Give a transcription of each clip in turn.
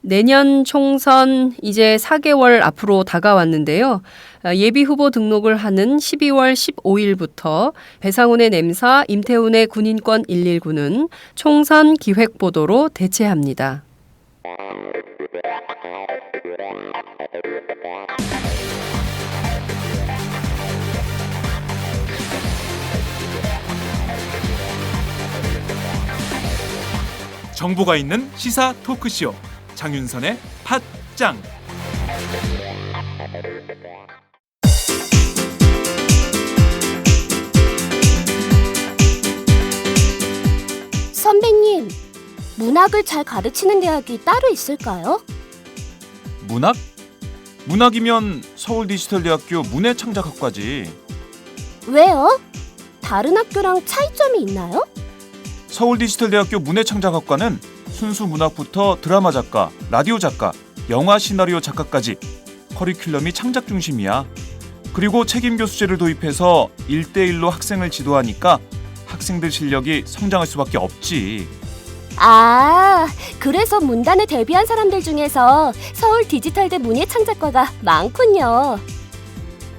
내년 총선 이제 4개월 앞으로 다가왔는데요. 예비 후보 등록을 하는 12월 15일부터 배상훈의 냄사, 임태훈의 군인권 119는 총선 기획보도로 대체합니다. 정보가 있는 시사 토크쇼 장윤선의 팟짱. 선배님, 문학을 잘 가르치는 대학이 따로 있을까요? 문학? 문학이면 서울디지털대학교 문해창작학과지. 왜요? 다른 학교랑 차이점이 있나요? 서울디지털대학교 문해창작학과는 순수 문학부터 드라마 작가, 라디오 작가, 영화 시나리오 작가까지 커리큘럼이 창작 중심이야. 그리고 책임 교수제를 도입해서 1대1로 학생을 지도하니까 학생들 실력이 성장할 수밖에 없지. 아, 그래서 문단에 데뷔한 사람들 중에서 서울 디지털대 문예창작과가 많군요.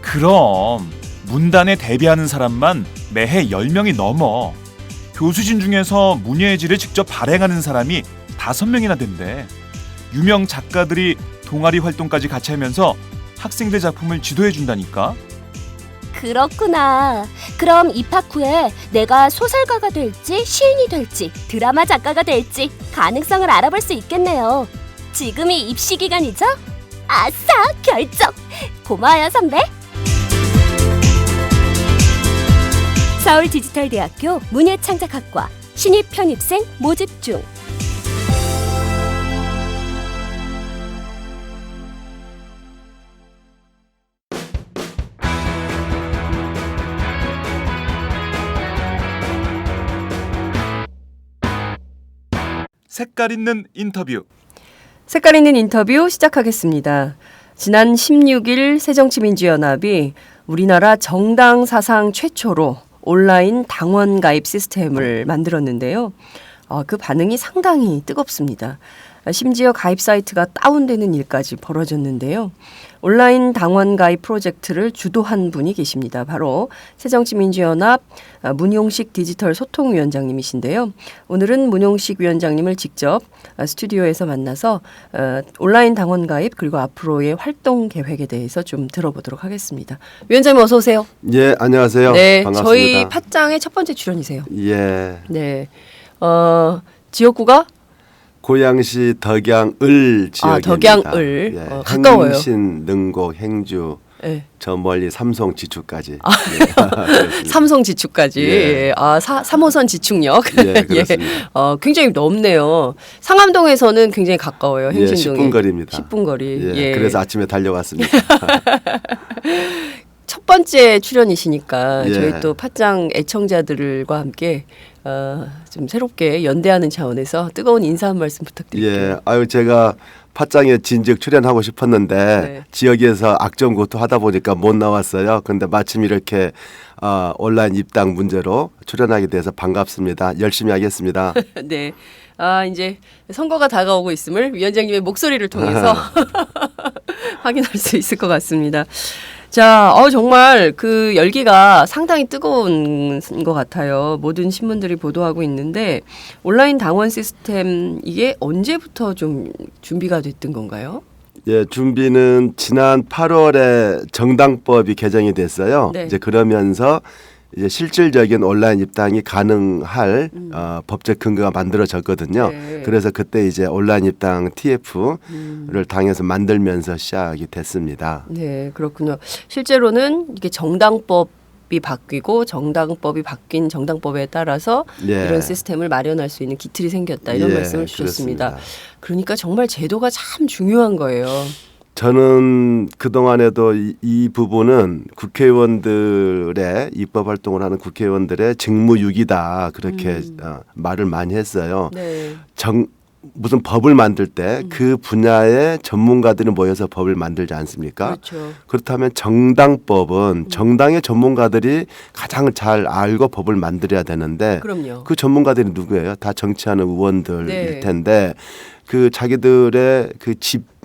그럼 문단에 데뷔하는 사람만 매해 10명이 넘어. 교수진 중에서 문예의 질을 직접 발행하는 사람이 5명이나 된대. 유명 작가들이 동아리 활동까지 같이 하면서 학생들 작품을 지도해준다니까. 그렇구나. 그럼 입학 후에 내가 소설가가 될지 시인이 될지 드라마 작가가 될지 가능성을 알아볼 수 있겠네요. 지금이 입시 기간이죠? 아싸, 결정! 고마워요, 선배. 서울디지털대학교 문예창작학과 신입 편입생 모집 중. 색깔 있는 인터뷰. 색깔 있는 인터뷰 시작하겠습니다. 지난 16일 새정치민주연합이 우리나라 정당 사상 최초로 온라인 당원 가입 시스템을 만들었는데요. 그 반응이 상당히 뜨겁습니다. 심지어 가입 사이트가 다운되는 일까지 벌어졌는데요. 온라인 당원 가입 프로젝트를 주도한 분이 계십니다. 바로 새정치민주연합 문용식 디지털 소통위원장님이신데요. 오늘은 문용식 위원장님을 직접 스튜디오에서 만나서 온라인 당원 가입 그리고 앞으로의 활동 계획에 대해서 좀 들어보도록 하겠습니다. 위원장님 어서 오세요. 예, 안녕하세요. 네, 반갑습니다. 저희 팟짱의 첫 번째 출연이세요. 예. 네, 지역구가 고양시 덕양을 지역입니다. 덕양을. 예. 가까워요. 행신, 능곡, 행주, 네. 저 멀리 삼성 지축까지. 예. 삼성 지축까지. 예. 3호선 지축역. 예, 그렇습니다. 굉장히 넓네요. 상암동에서는 굉장히 가까워요. 행신동이. 10분 거리입니다. 10분 거리. 예. 예. 그래서 아침에 달려왔습니다. 첫 번째 출연이시니까 예. 저희 또 팟짱 애청자들과 함께 좀 새롭게 연대하는 차원에서 뜨거운 인사 한 말씀 부탁드릴게요. 예. 아유, 제가 팟짱에 진즉 출연하고 싶었는데 네. 지역에서 악전고투하다 보니까 못 나왔어요. 근데 마침 이렇게 온라인 입당 문제로 출연하게 돼서 반갑습니다. 열심히 하겠습니다. 네. 이제 선거가 다가오고 있음을 위원장님의 목소리를 통해서 확인할 수 있을 것 같습니다. 자, 정말 그 열기가 상당히 뜨거운 것 같아요. 모든 신문들이 보도하고 있는데 온라인 당원 시스템 이게 언제부터 좀 준비가 됐던 건가요? 예, 준비는 지난 8월에 정당법이 개정이 됐어요. 네. 이제 그러면서 이제 실질적인 온라인 입당이 가능할 법적 근거가 만들어졌거든요. 네. 그래서 그때 이제 온라인 입당 TF를 당에서 만들면서 시작이 됐습니다. 네, 그렇군요. 실제로는 이게 정당법이 바뀌고 정당법이 바뀐 정당법에 따라서 예. 이런 시스템을 마련할 수 있는 기틀이 생겼다 이런 예, 말씀을 주셨습니다. 그렇습니다. 그러니까 정말 제도가 참 중요한 거예요. 저는 그동안에도 이 부분은 국회의원들의 입법 활동을 하는 국회의원들의 직무유기다 그렇게 말을 많이 했어요. 네. 무슨 법을 만들 때 그 분야의 전문가들이 모여서 법을 만들지 않습니까? 그렇죠. 그렇다면 정당법은 정당의 전문가들이 가장 잘 알고 법을 만들어야 되는데 그럼요. 그 전문가들이 누구예요? 다 정치하는 의원들일 네. 텐데 그 자기들의 그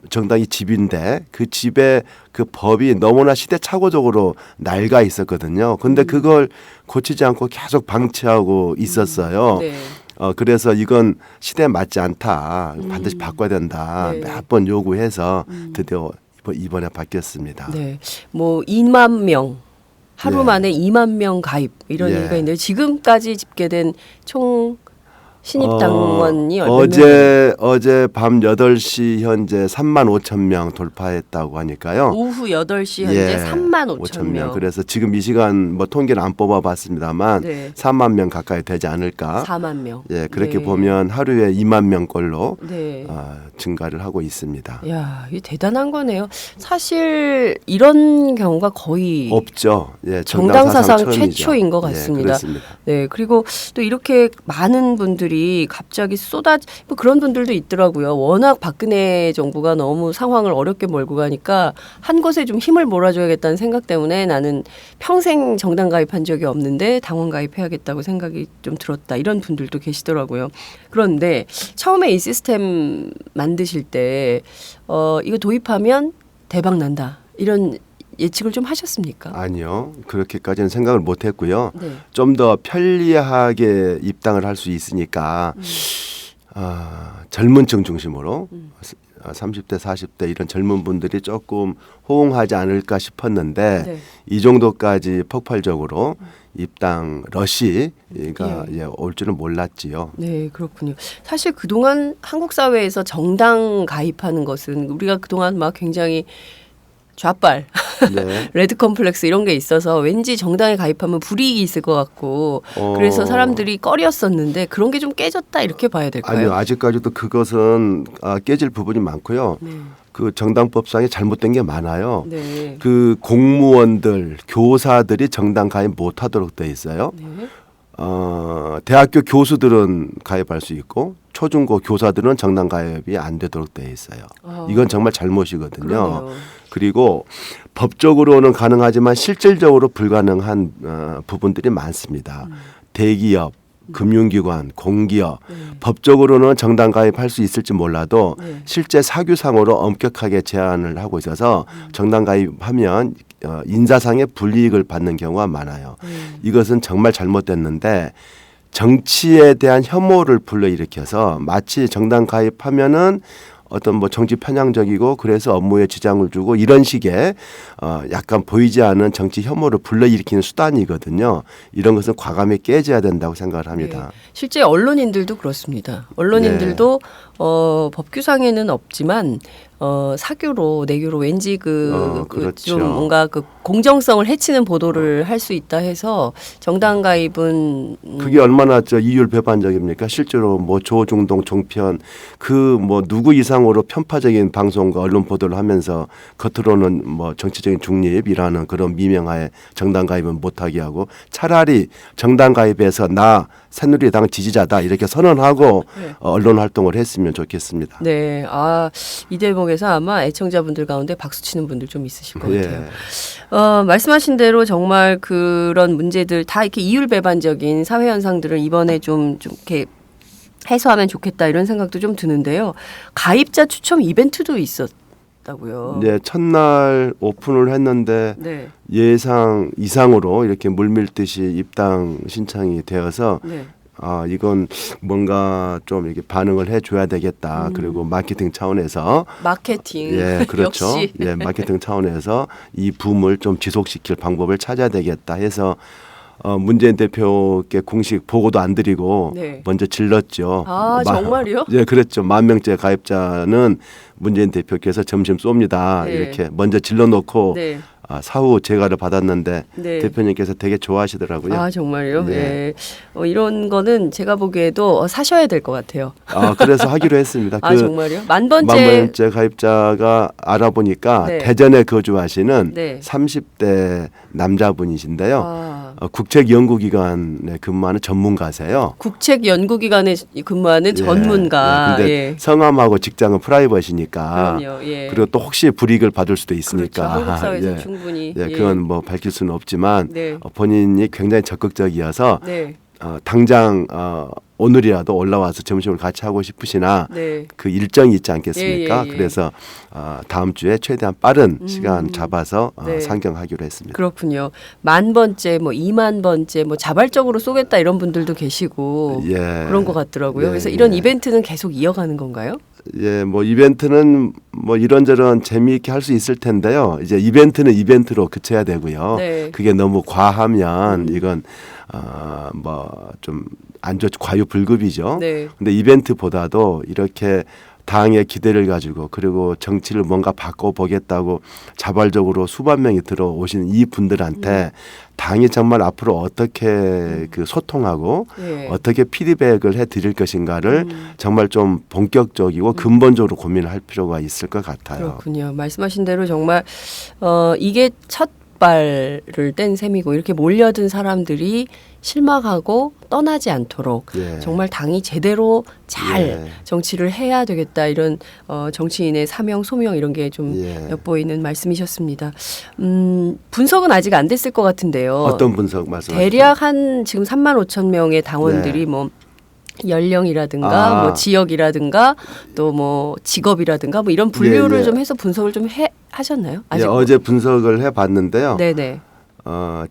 정당이 집인데 그 집에 그 법이 너무나 시대착오적으로 낡아 있었거든요. 근데 그걸 고치지 않고 계속 방치하고 있었어요. 네. 그래서 이건 시대에 맞지 않다. 반드시 바꿔야 된다. 네. 몇 번 요구해서 드디어 이번에 바뀌었습니다. 네. 뭐 2만 명 하루 예. 만에 2만 명 가입 이런 예. 얘기가 있는데 지금까지 집계된 총 신입 당원이 얼마 어제 밤 8시 현재 3만 5천 명 돌파했다고 하니까요. 오후 8시 현재 3만 5천 명. 그래서 지금 이 시간 뭐 통계는 안 뽑아봤습니다만 네. 3만 명 가까이 되지 않을까. 4만 명. 예, 그렇게 네. 보면 하루에 2만 명꼴로 네. 증가를 하고 있습니다. 야, 이게 대단한 거네요. 사실 이런 경우가 거의 없죠. 예, 정당 사상 처음이죠. 최초인 것 예, 같습니다. 그렇습니다. 네, 그리고 또 이렇게 많은 분들이 갑자기 뭐 그런 분들도 있더라고요. 워낙 박근혜 정부가 너무 상황을 어렵게 몰고 가니까 한 곳에 좀 힘을 몰아줘야겠다는 생각 때문에 나는 평생 정당 가입한 적이 없는데 당원 가입해야겠다고 생각이 좀 들었다. 이런 분들도 계시더라고요. 그런데 처음에 이 시스템 만드실 때 이거 도입하면 대박 난다. 이런 예측을 좀 하셨습니까? 아니요. 그렇게까지는 생각을 못 했고요. 네. 좀 더 편리하게 입당을 할 수 있으니까 젊은 층 중심으로 30대, 40대 이런 젊은 분들이 조금 호응하지 않을까 싶었는데 네. 이 정도까지 폭발적으로 입당 러시가 올 줄은 몰랐지요. 네, 그렇군요. 사실 그동안 한국 사회에서 정당 가입하는 것은 우리가 그동안 막 굉장히 좌빨, 네. 레드 컴플렉스 이런 게 있어서 왠지 정당에 가입하면 불이익이 있을 것 같고 그래서 사람들이 꺼렸었는데 그런 게 좀 깨졌다 이렇게 봐야 될까요? 아니요. 아직까지도 그것은 깨질 부분이 많고요. 네. 그 정당법상에 잘못된 게 많아요. 네. 그 공무원들, 교사들이 정당 가입 못하도록 돼 있어요. 네. 대학교 교수들은 가입할 수 있고 초중고 교사들은 정당 가입이 안 되도록 돼 있어요. 이건 정말 잘못이거든요. 그러네요. 그리고 법적으로는 가능하지만 실질적으로 불가능한 부분들이 많습니다. 대기업, 금융기관, 공기업 법적으로는 정당 가입할 수 있을지 몰라도 네. 실제 사규상으로 엄격하게 제한을 하고 있어서 정당 가입하면 인사상의 불이익을 받는 경우가 많아요. 이것은 정말 잘못됐는데 정치에 대한 혐오를 불러일으켜서 마치 정당 가입하면은 어떤 뭐 정치 편향적이고 그래서 업무에 지장을 주고 이런 식의 약간 보이지 않은 정치 혐오를 불러일으키는 수단이거든요. 이런 것은 과감히 깨져야 된다고 생각을 합니다. 네. 실제 언론인들도 그렇습니다. 언론인들도 법규상에는 없지만 사교로 내교로 왠지 그렇죠. 좀 뭔가 그 공정성을 해치는 보도를 할 수 있다 해서 정당 가입은 그게 얼마나 이율 배반적입니까? 실제로 뭐 조중동 종편 그 뭐 누구 이상으로 편파적인 방송과 언론 보도를 하면서 겉으로는 뭐 정치적인 중립이라는 그런 미명하에 정당 가입은 못하게 하고 차라리 정당 가입해서 나 새누리당 지지자다 이렇게 선언하고 네. 언론 활동을 했으면 좋겠습니다. 네, 이 대목에서 아마 애청자분들 가운데 박수 치는 분들 좀 있으실 것 같아요. 말씀하신 대로 정말 그런 문제들 다 이렇게 이율배반적인 사회 현상들을 이번에 좀 이렇게 해소하면 좋겠다 이런 생각도 좀 드는데요. 가입자 추첨 이벤트도 있었다고요. 네, 첫날 오픈을 했는데 네. 예상 이상으로 이렇게 물밀듯이 입당 신청이 되어서 네. 이건 뭔가 좀 이렇게 반응을 해줘야 되겠다. 그리고 마케팅 차원에서 마케팅. 예, 그렇죠. 역시. 예, 마케팅 차원에서 이 붐을 좀 지속시킬 방법을 찾아야 되겠다 해서 문재인 대표께 공식 보고도 안 드리고 네. 먼저 질렀죠. 정말요? 예, 그랬죠. 10,000명째 가입자는 문재인 대표께서 점심 쏩니다. 네. 이렇게 먼저 질러놓고 네. 사후 제가를 받았는데 네. 대표님께서 되게 좋아하시더라고요. 아 정말요? 네. 예. 이런 거는 제가 보기에도 사셔야 될 것 같아요. 그래서 하기로 했습니다. 아 정말요? 만 번째. 만 번째 가입자가 알아보니까 네. 대전에 거주하시는 네. 30대 남자분이신데요. 아, 국책연구기관에 근무하는 전문가세요. 국책연구기관에 근무하는 전문가. 예, 근데 예. 성함하고 직장은 프라이버시니까 그럼요. 예. 그리고 또 혹시 불이익을 받을 수도 있으니까 그렇죠. 한국 사회에서 예. 충분히. 예, 그건 뭐 밝힐 수는 없지만 네. 본인이 굉장히 적극적이어서 네. 당장 오늘이라도 올라와서 점심을 같이 하고 싶으시나 네. 그 일정이 있지 않겠습니까? 예. 그래서 다음 주에 최대한 빠른 시간 잡아서 네. 상경하기로 했습니다. 그렇군요. 만 번째, 뭐 2만 번째, 뭐 자발적으로 쏘겠다 이런 분들도 계시고 예. 그런 것 같더라고요. 예, 그래서 이런 예. 이벤트는 계속 이어가는 건가요? 예, 뭐 이벤트는 뭐 이런저런 재미있게 할 수 있을 텐데요. 이제 이벤트는 이벤트로 그쳐야 되고요. 네. 그게 너무 과하면 이건 뭐 좀 안 좋 과유불급이죠. 네. 근데 이벤트보다도 이렇게 당의 기대를 가지고 그리고 정치를 뭔가 바꿔보겠다고 자발적으로 수만 명이 들어오시는 이 분들한테 당이 정말 앞으로 어떻게 그 소통하고 예. 어떻게 피드백을 해드릴 것인가를 정말 좀 본격적이고 근본적으로 고민을 할 필요가 있을 것 같아요. 그렇군요. 말씀하신 대로 정말 이게 첫 발을 뗀 셈이고 이렇게 몰려든 사람들이 실망하고 떠나지 않도록 예. 정말 당이 제대로 잘 예. 정치를 해야 되겠다 이런 정치인의 사명 소명 이런 게 좀 예. 엿보이는 말씀이셨습니다. 분석은 아직 안 됐을 것 같은데요. 어떤 분석 말씀하시죠? 대략 한 지금 3만 5천 명의 당원들이 네. 뭐 연령이라든가 뭐 지역이라든가 또 뭐 직업이라든가 뭐 이런 분류를 예, 예. 좀 해서 분석을 좀 하셨나요? 예, 어제 분석을 해봤는데요. 네네.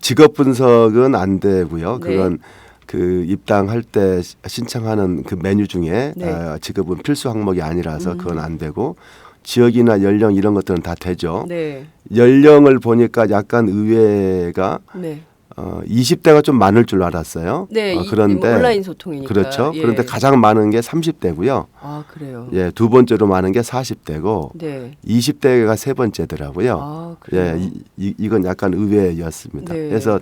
직업 분석은 안 되고요. 네. 그건 그 입당할 때 신청하는 그 메뉴 중에 네. 직업은 필수 항목이 아니라서 그건 안 되고 지역이나 연령 이런 것들은 다 되죠. 네. 연령을 보니까 약간 의외가 네. 20대가 좀 많을 줄 알았어요. 네. 그런데 온라인 소통이니까. 그렇죠. 예. 그런데 가장 많은 게 30대고요. 아 그래요. 예, 두 번째로 많은 게 40대고 네. 20대가 세 번째더라고요. 아 그래요. 예, 이건 약간 의외였습니다. 네. 그래서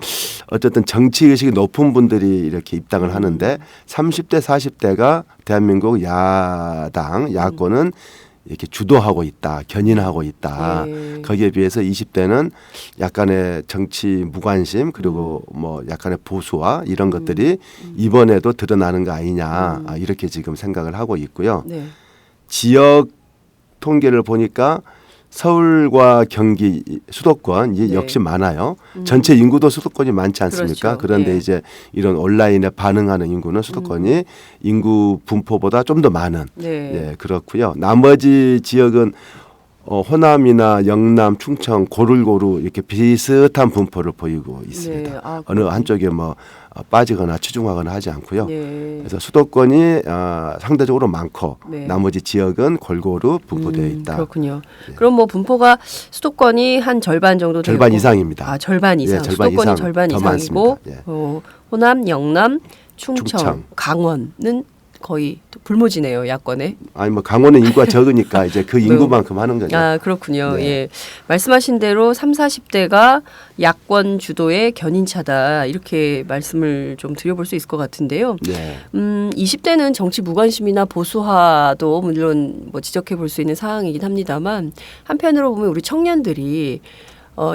어쨌든 정치 의식이 높은 분들이 이렇게 입당을 하는데 30대, 40대가 대한민국 야당, 야권은 이렇게 주도하고 있다, 견인하고 있다. 네. 거기에 비해서 20대는 약간의 정치 무관심 그리고 뭐 약간의 보수화 이런 것들이 이번에도 드러나는 거 아니냐 이렇게 지금 생각을 하고 있고요. 네. 지역 통계를 보니까 서울과 경기 수도권 이 네. 역시 많아요. 전체 인구도 수도권이 많지 않습니까? 그렇죠. 그런데 예. 이제 이런 온라인에 반응하는 인구는 수도권이 인구 분포보다 좀 더 많은 네. 예, 그렇고요. 나머지 지역은 호남이나 영남, 충청 고루고루 이렇게 비슷한 분포를 보이고 있습니다. 네. 아, 어느 한쪽에 뭐 빠지거나 치중하거나 하지 않고요. 네. 그래서 수도권이 상대적으로 많고 네. 나머지 지역은 골고루 분포되어 있다. 그렇군요. 그럼 뭐 분포가 수도권이 한 절반 정도 되고 절반 이상입니다. 아 절반 이상. 예, 절반 수도권이 이상 절반 더 이상이고 많습니다. 예. 호남, 영남, 충청, 충청. 강원은 거의 또 불모지네요 야권에. 아니 뭐 강원은 인구가 적으니까 이제 그 인구만큼 하는 거죠. 아 그렇군요. 네. 예, 말씀하신 대로 3, 40대가 야권 주도의 견인차다 이렇게 말씀을 좀 드려볼 수 있을 것 같은데요. 네. 20대는 정치 무관심이나 보수화도 물론 뭐 지적해 볼 수 있는 사항이긴 합니다만 한편으로 보면 우리 청년들이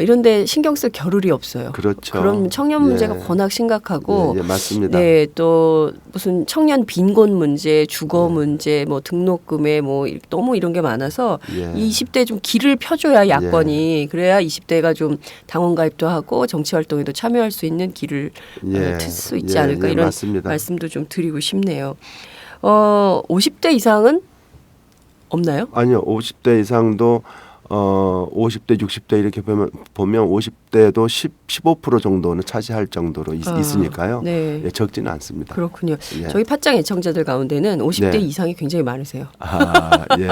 이런데 신경 쓸 겨를이 없어요. 그렇죠. 그런 청년 문제가 예. 워낙 심각하고 예, 맞습니다. 네, 또 무슨 청년 빈곤 문제, 주거 문제, 뭐 등록금에 뭐 너무 이런 게 많아서 예. 이 20대 좀 길을 펴줘야 야권이 그래야 20대가 좀 당원 가입도 하고 정치 활동에도 참여할 수 있는 길을 예. 틀 수 있지 예, 않을까 예, 이런 맞습니다. 말씀도 좀 드리고 싶네요. 50대 이상은 없나요? 아니요. 50대 이상도 50대, 60대 이렇게 보면 50대도 15% 정도는 차지할 정도로 있으니까요. 네. 예, 적지는 않습니다. 그렇군요. 예. 저희 팟짱 애청자들 가운데는 50대 네. 이상이 굉장히 많으세요. 예.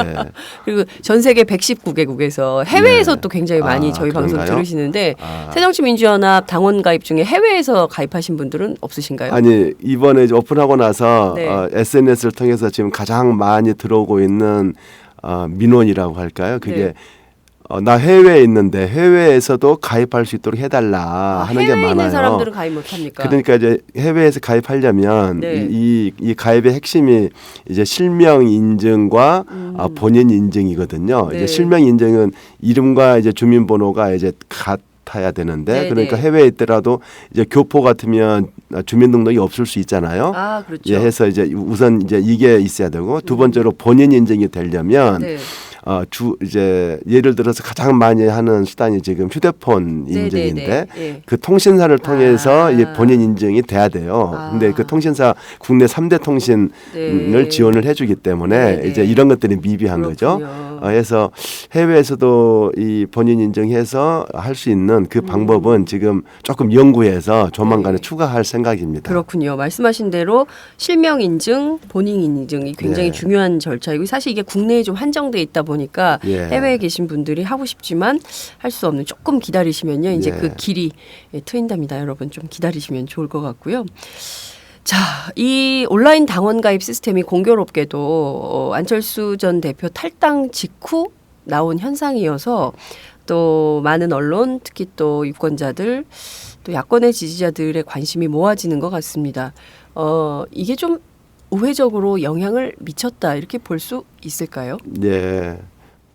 그리고 전 세계 119개국에서 해외에서 네. 또 굉장히 많이 아, 저희 방송 그런가요? 들으시는데 아. 새정치민주연합 당원 가입 중에 해외에서 가입하신 분들은 없으신가요? 아니 이번에 이제 오픈하고 나서 네. SNS를 통해서 지금 가장 많이 들어오고 있는 민원이라고 할까요? 그게 네. 나 해외에 있는데 해외에서도 가입할 수 있도록 해달라 하는 게 해외에 많아요. 있는 사람들은 가입 못합니까? 그러니까 이제 해외에서 가입하려면 네. 이 가입의 핵심이 이제 실명 인증과 본인 인증이거든요. 네. 이제 실명 인증은 이름과 이제 주민번호가 이제 같아야 되는데 네, 그러니까 네. 해외에 있더라도 이제 교포 같으면 주민등록이 없을 수 있잖아요. 아, 그렇죠. 예, 해서 이제 우선 이제 이게 있어야 되고 두 번째로 본인 인증이 되려면 네. 이제 예를 들어서 가장 많이 하는 수단이 지금 휴대폰 네, 인증인데 네, 네. 예. 그 통신사를 통해서 아. 이 본인 인증이 돼야 돼요. 아. 근데 그 통신사 국내 3대 통신을 네. 지원을 해주기 때문에 네, 네. 이제 이런 것들이 미비한 거죠. 그렇군요. 그래서 해외에서도 이 본인 인증해서 할 수 있는 그 방법은 지금 조금 연구해서 조만간에 네. 추가할 생각입니다. 그렇군요. 말씀하신 대로 실명 인증, 본인 인증이 굉장히 네. 중요한 절차이고 사실 이게 국내에 좀 한정돼 있다 보니까 예. 해외에 계신 분들이 하고 싶지만 할 수 없는 조금 기다리시면요. 이제 예. 그 길이 트인답니다. 여러분 좀 기다리시면 좋을 것 같고요. 자, 이 온라인 당원 가입 시스템이 공교롭게도 안철수 전 대표 탈당 직후 나온 현상이어서 또 많은 언론, 특히 또 유권자들, 또 야권의 지지자들의 관심이 모아지는 것 같습니다. 이게 좀 우회적으로 영향을 미쳤다 이렇게 볼 수 있을까요? 네.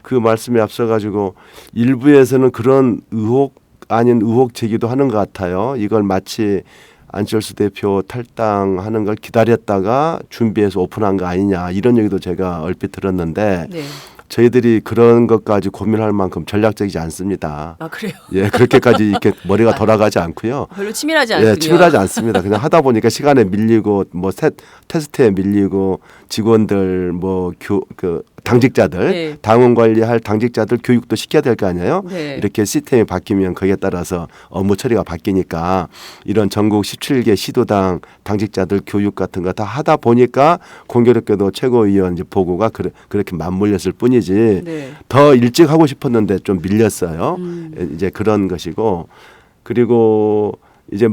그 말씀에 앞서 가지고 일부에서는 그런 의혹 아닌 의혹 제기도 하는 것 같아요. 이걸 마치 안철수 대표 탈당하는 걸 기다렸다가 준비해서 오픈한 거 아니냐 이런 얘기도 제가 얼핏 들었는데 네. 저희들이 그런 것까지 고민할 만큼 전략적이지 않습니다. 아, 그래요? 예, 그렇게까지 이렇게 머리가 돌아가지 않고요. 별로 치밀하지 않군요. 예, 치밀하지 않습니다. 그냥 하다 보니까 시간에 밀리고 뭐 테스트에 밀리고 직원들 그 당직자들 네. 당원 관리할 당직자들 교육도 시켜야 될 거 아니에요. 네. 이렇게 시스템이 바뀌면 거기에 따라서 업무 처리가 바뀌니까 이런 전국 17개 시도당 당직자들 교육 같은 거 다 하다 보니까 공교롭게도 최고위원 이제 보고가 그렇게 맞물렸을 뿐이지 네. 더 일찍 하고 싶었는데 좀 밀렸어요. 이제 그런 것이고 그리고 이제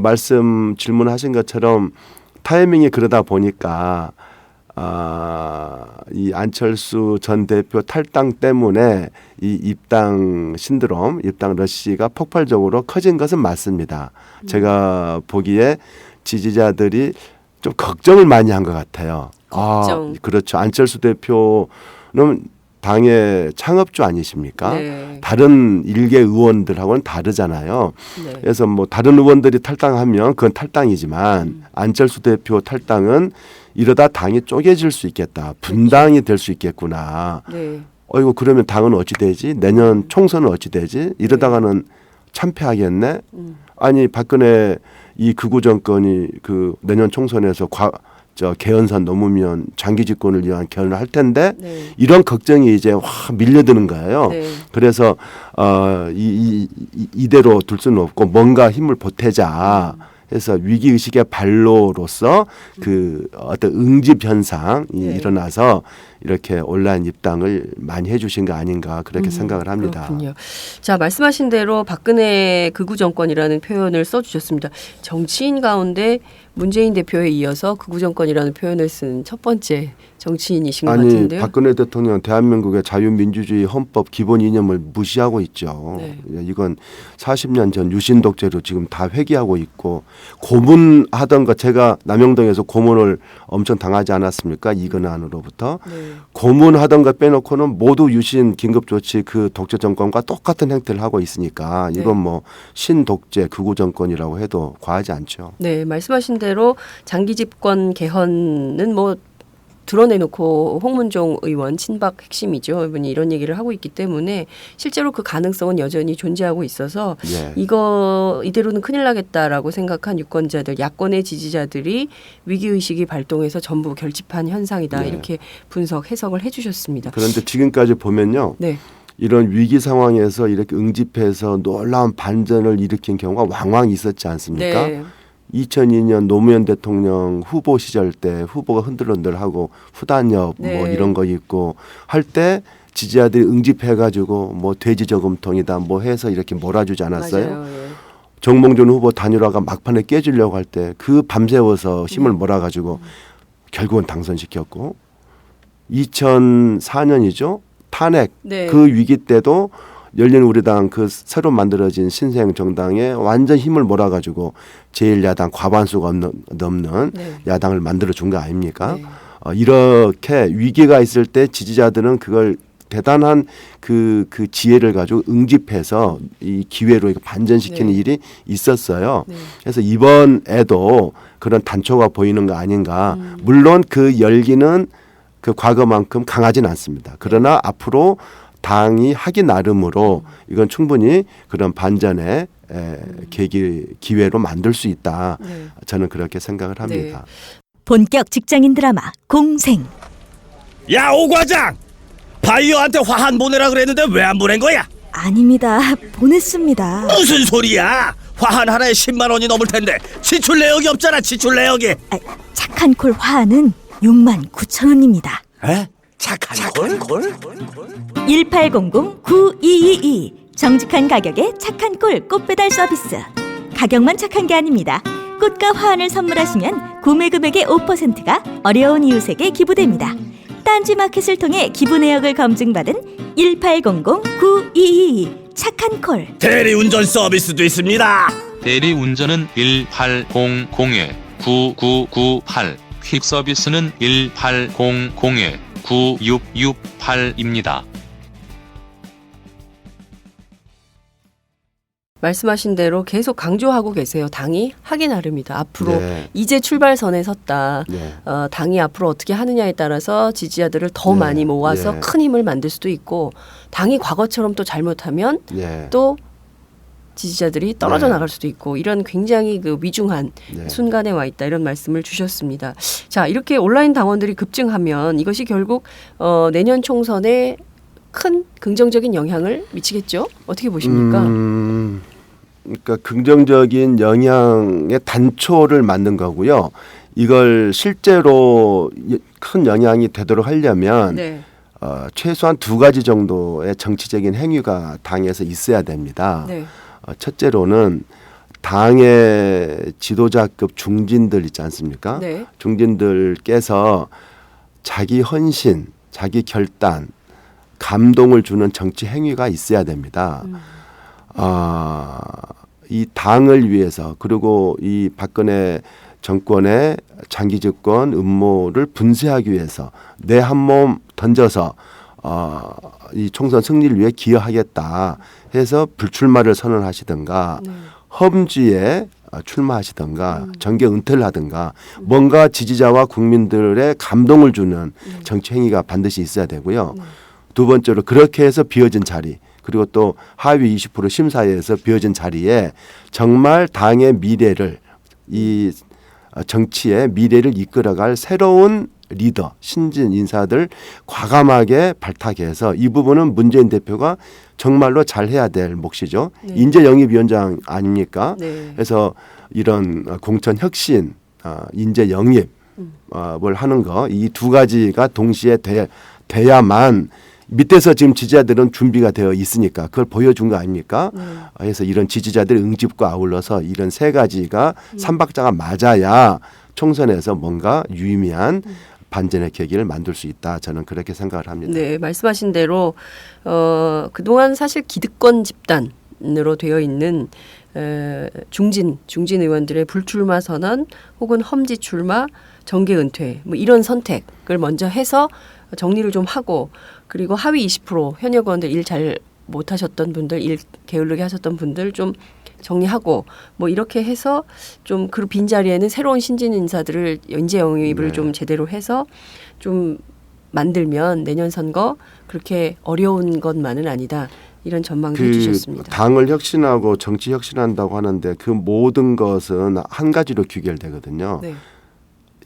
질문하신 것처럼 타이밍이 그러다 보니까 이 안철수 전 대표 탈당 때문에 이 입당 신드롬, 입당 러시가 폭발적으로 커진 것은 맞습니다. 제가 보기에 지지자들이 좀 걱정을 많이 한 것 같아요. 걱정. 그렇죠. 안철수 대표는 당의 창업주 아니십니까? 네. 다른 일개 의원들하고는 다르잖아요. 네. 그래서 뭐 다른 의원들이 탈당하면 그건 탈당이지만 안철수 대표 탈당은 이러다 당이 쪼개질 수 있겠다. 분당이 될 수 있겠구나. 네. 이거 그러면 당은 어찌 되지? 내년 총선은 어찌 되지? 이러다가는 참패하겠네. 아니 박근혜 이 극우 정권이 그 내년 총선에서 개헌선 넘으면 장기 집권을 위한 개헌을 할 텐데 네. 이런 걱정이 이제 확 밀려드는 거예요. 네. 그래서 이대로 둘 수는 없고 뭔가 힘을 보태자 해서 위기 의식의 발로로서 그 어떤 응집 현상이 네. 일어나서 이렇게 온라인 입당을 많이 해주신 거 아닌가 그렇게 생각을 합니다. 그렇군요. 자, 말씀하신 대로 박근혜 극우 정권이라는 표현을 써주셨습니다. 정치인 가운데 문재인 대표에 이어서 극우 정권이라는 표현을 쓴 첫 번째 정치인이신 것 아니 같은데요. 박근혜 대통령 대한민국의 자유민주주의 헌법 기본 이념을 무시하고 있죠. 네. 이건 40년 전 유신 독재로 지금 다 회귀하고 있고 고문하던 거 제가 남영동에서 고문을 엄청 당하지 않았습니까? 이근한으로부터. 네. 고문하던 거 빼놓고는 모두 유신 긴급조치 그 독재 정권과 똑같은 행태를 하고 있으니까 이건 네. 뭐 신독재 극우 정권이라고 해도 과하지 않죠. 네, 말씀하신 대로 장기 집권 개헌은 뭐 드러내놓고 홍문종 의원 친박 핵심이죠. 이분이 이런 얘기를 하고 있기 때문에 실제로 그 가능성은 여전히 존재하고 있어서 예. 이대로는 큰일 나겠다라고 생각한 유권자들, 야권의 지지자들이 위기의식이 발동해서 전부 결집한 현상이다. 네. 이렇게 해석을 해주셨습니다. 그런데 지금까지 보면요. 네. 이런 위기 상황에서 이렇게 응집해서 놀라운 반전을 일으킨 경우가 왕왕 있었지 않습니까? 네. 2002년 노무현 대통령 후보 시절 때 후보가 흔들흔들하고 후단협 네. 뭐 이런 거 있고 할 때 지지자들이 응집해가지고 뭐 돼지 저금통이다 뭐 해서 이렇게 몰아주지 않았어요? 맞아요. 예. 정몽준 후보 단일화가 막판에 깨지려고 할 때 그 밤새워서 힘을 몰아가지고 결국은 당선시켰고 2004년이죠 탄핵 네. 그 위기 때도 열린우리당 그 새로 만들어진 신생 정당에 완전 힘을 몰아가지고 제1야당 과반수가 넘는 네. 야당을 만들어 준 거 아닙니까? 네. 이렇게 위기가 있을 때 지지자들은 그걸 대단한 그 지혜를 가지고 응집해서 이 기회로 반전시키는 네. 일이 있었어요. 네. 그래서 이번에도 그런 단초가 보이는 거 아닌가. 물론 그 열기는 그 과거만큼 강하진 않습니다. 그러나 앞으로 당이 하기 나름으로 이건 충분히 그런 반전의 기회로 만들 수 있다. 네. 저는 그렇게 생각을 합니다. 본격 직장인 드라마 공생. 야, 오 과장! 바이어한테 화한 보내라 그랬는데 왜 안 보낸 거야? 아닙니다. 보냈습니다. 무슨 소리야? 화한 하나에 10만 원이 넘을 텐데 지출 내역이 없잖아, 지출 내역이. 아, 착한 콜 화하는 69,000원입니다. 에? 착한 걸? 1800-9222 정직한 가격에 착한 꿀 꽃배달 서비스. 가격만 착한 게 아닙니다. 꽃과 화환을 선물하시면 구매 금액의 5%가 어려운 이웃에게 기부됩니다. 딴지 마켓을 통해 기부 내역을 검증받은 1800-9222 착한 콜. 대리운전 서비스도 있습니다. 대리 운전은 1800-9998, 퀵 서비스는 1800-9668입니다. 말씀하신 대로 계속 강조하고 계세요. 당이 하기 나름이다. 앞으로 네. 이제 출발선에 섰다. 네. 당이 앞으로 어떻게 하느냐에 따라서 지지자들을 더 네. 많이 모아서 네. 큰 힘을 만들 수도 있고 당이 과거처럼 또 잘못하면 네. 또 지지자들이 떨어져 네. 나갈 수도 있고 이런 굉장히 그 위중한 네. 순간에 와 있다 이런 말씀을 주셨습니다. 자, 이렇게 온라인 당원들이 급증하면 이것이 결국 내년 총선에 큰 긍정적인 영향을 미치겠죠? 어떻게 보십니까? 그러니까 긍정적인 영향의 단초를 만든 거고요. 이걸 실제로 큰 영향이 되도록 하려면 네. 최소한 두 가지 정도의 정치적인 행위가 당에서 있어야 됩니다. 네. 첫째로는 당의 지도자급 중진들 있지 않습니까? 네. 중진들께서 자기 헌신, 자기 결단, 감동을 주는 정치 행위가 있어야 됩니다. 이 당을 위해서 그리고 이 박근혜 정권의 장기 집권 음모를 분쇄하기 위해서 내 한 몸 던져서 이 총선 승리를 위해 기여하겠다 해서 불출마를 선언하시든가 험지에 출마하시든가 정계 은퇴를 하든가 뭔가 지지자와 국민들의 감동을 주는 정치 행위가 반드시 있어야 되고요. 두 번째로 그렇게 해서 비어진 자리 그리고 또 하위 20% 심사위에서 비어진 자리에 정말 당의 미래를 이 정치의 미래를 이끌어갈 새로운 리더, 신진 인사들 과감하게 발탁해서 이 부분은 문재인 대표가 정말로 잘해야 될 몫이죠. 네. 인재영입위원장 아닙니까? 네. 그래서 이런 공천 혁신, 인재 영입을 하는 거 이 두 가지가 동시에 돼야만 밑에서 지금 지지자들은 준비가 되어 있으니까 그걸 보여준 거 아닙니까? 그래서 이런 지지자들의 응집과 아울러서 이런 세 가지가 삼박자가 맞아야 총선에서 뭔가 유의미한 반전의 계기를 만들 수 있다. 저는 그렇게 생각을 합니다. 네, 말씀하신 대로 그동안 사실 기득권 집단으로 되어 있는 중진 의원들의 불출마 선언 혹은 험지 출마, 정계 은퇴 뭐 이런 선택을 먼저 해서 정리를 좀 하고 그리고 하위 20% 현역 의원들 일 잘 못하셨던 분들, 일 게을르게 하셨던 분들 좀 정리하고 뭐 이렇게 해서 좀 그 빈자리에는 새로운 신진 인사들을 인재 영입을 네. 좀 제대로 해서 좀 만들면 내년 선거 그렇게 어려운 것만은 아니다. 이런 전망도 해주셨습니다. 당을 혁신하고 정치 혁신한다고 하는데 그 모든 것은 한 가지로 귀결되거든요. 네.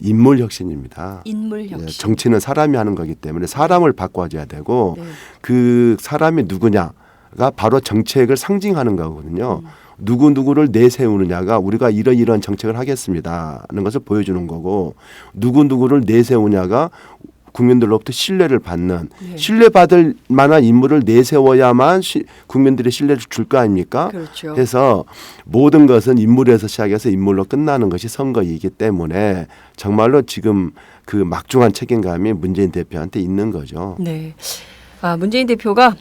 인물 혁신입니다. 인물 혁신. 정치는 사람이 하는 거기 때문에 사람을 바꿔줘야 되고 네. 그 사람이 누구냐가 바로 정책을 상징하는 거거든요. 누구누구를 내세우느냐가 우리가 이런 정책을 하겠습니다 하는 것을 보여주는 거고 누구누구를 내세우냐가 국민들로부터 신뢰를 받는 네. 신뢰받을 만한 인물을 내세워야만 국민들의 신뢰를 줄 거 아닙니까? 그렇죠. 그래서 모든 것은 인물에서 시작해서 인물로 끝나는 것이 선거이기 때문에 정말로 지금 그 막중한 책임감이 문재인 대표한테 있는 거죠. 네. 문재인 대표가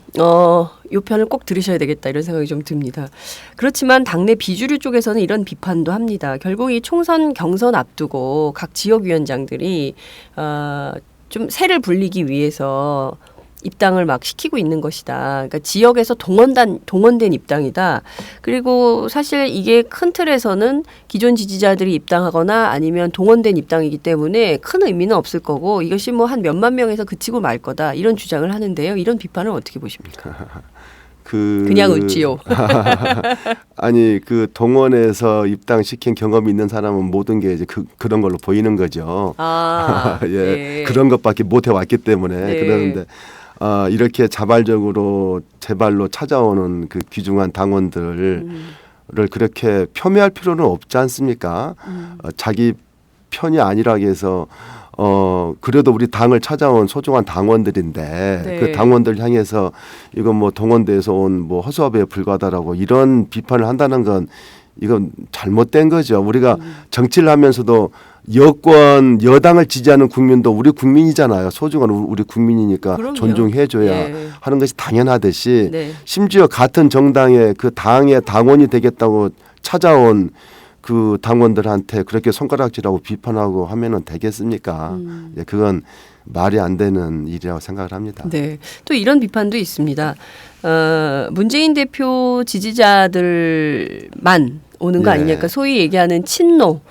요 편을 꼭 들으셔야 되겠다 이런 생각이 좀 듭니다. 그렇지만 당내 비주류 쪽에서는 이런 비판도 합니다. 결국 이 총선 경선 앞두고 각 지역위원장들이 좀 세를 불리기 위해서 입당을 막 시키고 있는 것이다. 그러니까 지역에서 동원된 입당이다. 그리고 사실 이게 큰 틀에서는 기존 지지자들이 입당하거나 아니면 동원된 입당이기 때문에 큰 의미는 없을 거고 이것이 뭐 한 몇만 명에서 그치고 말 거다. 이런 주장을 하는데요. 이런 비판을 어떻게 보십니까? 그냥 웃지요. 아니 그 동원해서 입당시킨 경험이 있는 사람은 모든 게 이제 그런 걸로 보이는 거죠. 예, 네. 그런 것밖에 못 해왔기 때문에 네. 그러는데 이렇게 자발적으로 제 발로 찾아오는 그 귀중한 당원들을 그렇게 폄훼할 필요는 없지 않습니까? 자기 편이 아니라 해서 그래도 우리 당을 찾아온 소중한 당원들인데 네. 그 당원들 향해서 이건 뭐 동원돼서 온 뭐 허수아비에 불과하다라고 이런 비판을 한다는 건 이건 잘못된 거죠. 우리가 정치를 하면서도 여당을 지지하는 국민도 우리 국민이잖아요. 소중한 우리 국민이니까 그럼요. 존중해줘야 예. 하는 것이 당연하듯이 네. 심지어 같은 정당의 그 당의 당원이 되겠다고 찾아온 그 당원들한테 그렇게 손가락질하고 비판하고 하면은 되겠습니까? 예, 그건 말이 안 되는 일이라고 생각을 합니다. 네. 또 이런 비판도 있습니다. 문재인 대표 지지자들만 오는 거 예. 아니냐. 그러니까 소위 얘기하는 친노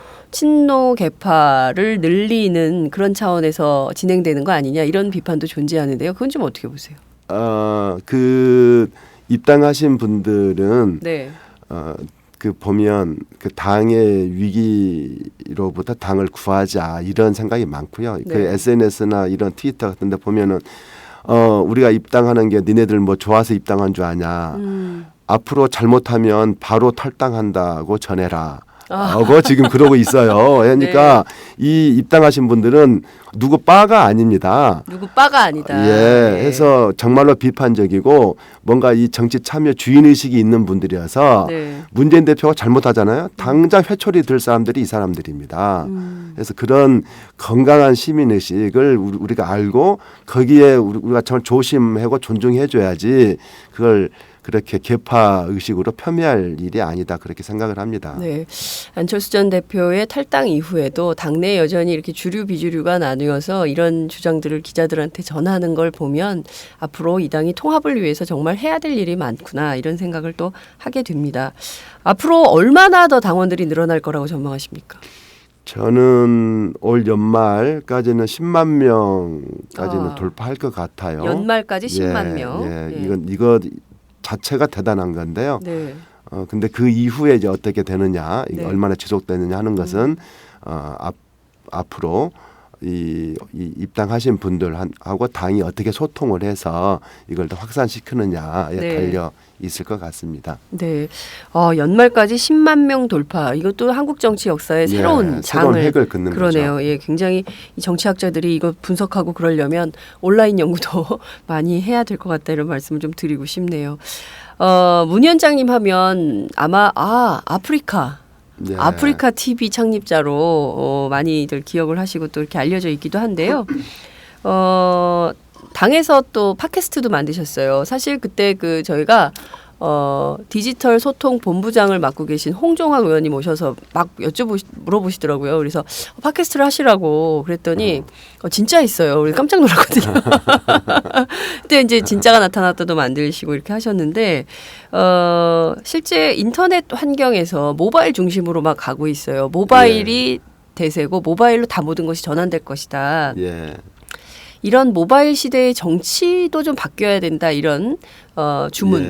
계파를 늘리는 그런 차원에서 진행되는 거 아니냐. 이런 비판도 존재하는데요. 그건 좀 어떻게 보세요? 그 입당하신 분들은 네. 그 보면 그 당의 위기로부터 당을 구하자 이런 생각이 많고요. 네. 그 SNS나 이런 트위터 같은 데 보면은 우리가 입당하는 게 니네들 뭐 좋아서 입당한 줄 아냐. 앞으로 잘못하면 바로 탈당한다고 전해라. 하고 지금 그러고 있어요. 그러니까 이 입당하신 분들은 누구 빠가 아닙니다. 누구 빠가 아니다. 예, 네. 해서 정말로 비판적이고 뭔가 이 정치 참여 주인 의식이 있는 분들이어서 네. 문재인 대표가 잘못하잖아요. 당장 회초리 들 사람들이 이 사람들입니다. 그래서 그런 건강한 시민 의식을 우리가 알고 거기에 우리가 정말 조심하고 존중해줘야지 그걸 그렇게 계파 의식으로 폄훼할 일이 아니다 그렇게 생각을 합니다. 네. 안철수 전 대표의 탈당 이후에도 당내에 여전히 이렇게 주류 비주류가 나뉘어서 이런 주장들을 기자들한테 전하는 걸 보면 앞으로 이 당이 통합을 위해서 정말 해야 될 일이 많구나 이런 생각을 또 하게 됩니다. 앞으로 얼마나 더 당원들이 늘어날 거라고 전망하십니까? 저는 올 연말까지는 10만 명까지는 돌파할 것 같아요. 연말까지 10만 명. 예, 예. 이거 자체가 대단한 건데요. 네. 근데 그 이후에 이제 어떻게 되느냐, 이게 네. 얼마나 지속되느냐 하는 것은 앞으로 이 입당하신 분들하고 당이 어떻게 소통을 해서 이걸 더 확산시키느냐에 네. 달려 있을 것 같습니다. 네. 연말까지 10만 명 돌파. 이것도 한국 정치 역사의 새로운 장을 획을 긋는 그러네요. 거죠. 예, 굉장히 이 정치학자들이 이거 분석하고 그러려면 온라인 연구도 많이 해야 될 것 같다 이런 말씀을 좀 드리고 싶네요. 문 위원장님 하면 아마 아프리카 네. 아프리카 TV 창립자로 많이들 기억을 하시고 또 이렇게 알려져 있기도 한데요. 당에서 또 팟캐스트도 만드셨어요. 사실 그때 그 저희가 디지털 소통 본부장을 맡고 계신 홍종학 의원님 오셔서 막 물어보시더라고요. 그래서 팟캐스트를 하시라고 그랬더니 진짜 있어요. 우리 깜짝 놀랐거든요. 그때 이제 진짜가 나타났다도 만드시고 이렇게 하셨는데 실제 인터넷 환경에서 모바일 중심으로 막 가고 있어요. 모바일이 대세고 모바일로 다 모든 것이 전환될 것이다. 예. 이런 모바일 시대의 정치도 좀 바뀌어야 된다 이런 주문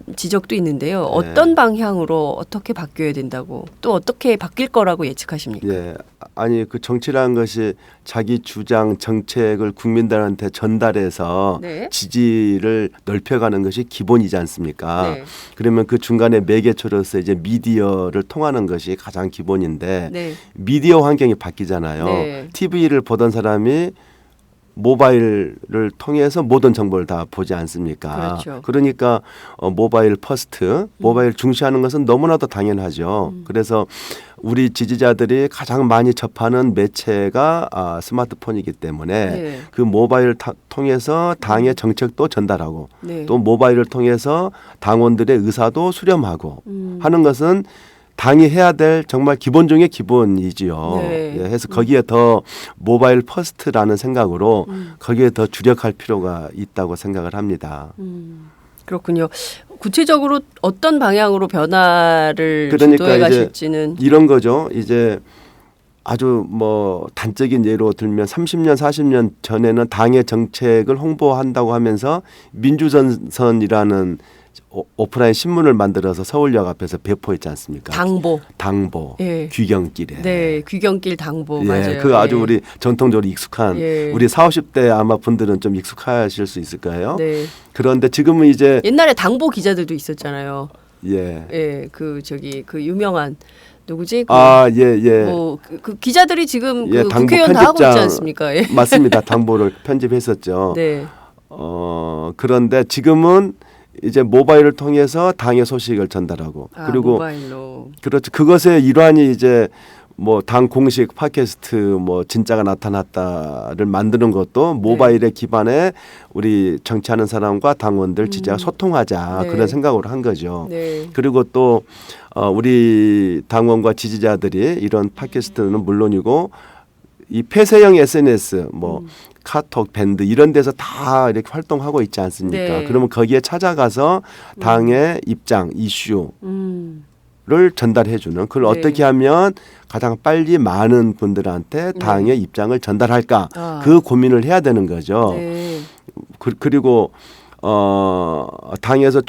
예. 지적도 있는데요. 어떤 방향으로 어떻게 바뀌어야 된다고 또 어떻게 바뀔 거라고 예측하십니까? 예. 아니 그 정치라는 것이 자기 주장 정책을 국민들한테 전달해서 네. 지지를 넓혀가는 것이 기본이지 않습니까? 네. 그러면 그 중간에 매개체로서 이제 미디어를 통하는 것이 가장 기본인데 네. 미디어 환경이 바뀌잖아요. 네. TV를 보던 사람이 모바일을 통해서 모든 정보를 다 보지 않습니까? 그렇죠. 그러니까 모바일 퍼스트, 모바일 중시하는 것은 너무나도 당연하죠. 그래서 우리 지지자들이 가장 많이 접하는 매체가 스마트폰이기 때문에 네. 그 모바일을 통해서 당의 정책도 전달하고 네. 또 모바일을 통해서 당원들의 의사도 수렴하고 하는 것은 당이 해야 될 정말 기본 중의 기본이지요. 네. 예, 해서 거기에 더 모바일 퍼스트라는 생각으로 거기에 더 주력할 필요가 있다고 생각을 합니다. 그렇군요. 구체적으로 어떤 방향으로 변화를 그러니까 주도해 이제 가실지는 이런 거죠. 이제 아주 뭐 단적인 예로 들면 30년, 40년 전에는 당의 정책을 홍보한다고 하면서 민주전선이라는 오프라인 신문을 만들어서 서울역 앞에서 배포했지 않습니까? 당보, 예. 귀경길에. 네, 귀경길 당보 예, 맞아요. 그 아주 예. 우리 전통적으로 익숙한 예. 우리 40, 50대 아마 분들은 좀 익숙하실 수 있을 거예요. 네. 그런데 지금은 이제 옛날에 당보 기자들도 있었잖아요. 예. 예, 그 유명한 누구지? 예. 그 기자들이 지금 예, 그 당보 국회의원 다 하고 있지 편집장 않습니까? 예. 맞습니다. 당보를 편집했었죠. 네. 그런데 지금은 이제 모바일을 통해서 당의 소식을 전달하고 그리고 모바일로. 그렇죠. 그것의 일환이 이제 뭐 당 공식 팟캐스트 뭐 진짜가 나타났다를 만드는 것도 모바일에 기반해 우리 정치하는 사람과 당원들 지지자가 소통하자 네. 그런 생각으로 한 거죠. 네. 그리고 또 우리 당원과 지지자들이 이런 팟캐스트는 물론이고 이 폐쇄형 SNS 뭐 카톡, 밴드 이런 데서 다 이렇게 활동하고 있지 않습니까? 네. 그러면 거기에 찾아가서 당의 입장, 이슈를 전달해 주는 그걸 네. 어떻게 하면 가장 빨리 많은 분들한테 당의 입장을 전달할까 그 고민을 해야 되는 거죠. 네. 그리고 당에서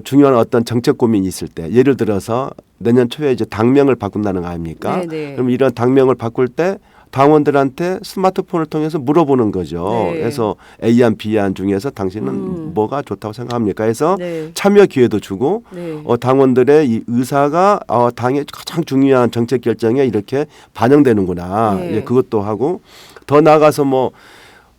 중요한 어떤 정책 고민이 있을 때 예를 들어서 내년 초에 이제 당명을 바꾼다는 거 아닙니까? 네, 네. 그럼 이런 당명을 바꿀 때 당원들한테 스마트폰을 통해서 물어보는 거죠. 네. 그래서 A안, B안 중에서 당신은 뭐가 좋다고 생각합니까? 해서 네. 참여 기회도 주고 네. 당원들의 이 의사가 당의 가장 중요한 정책 결정에 이렇게 반영되는구나. 네. 예, 그것도 하고 더 나아가서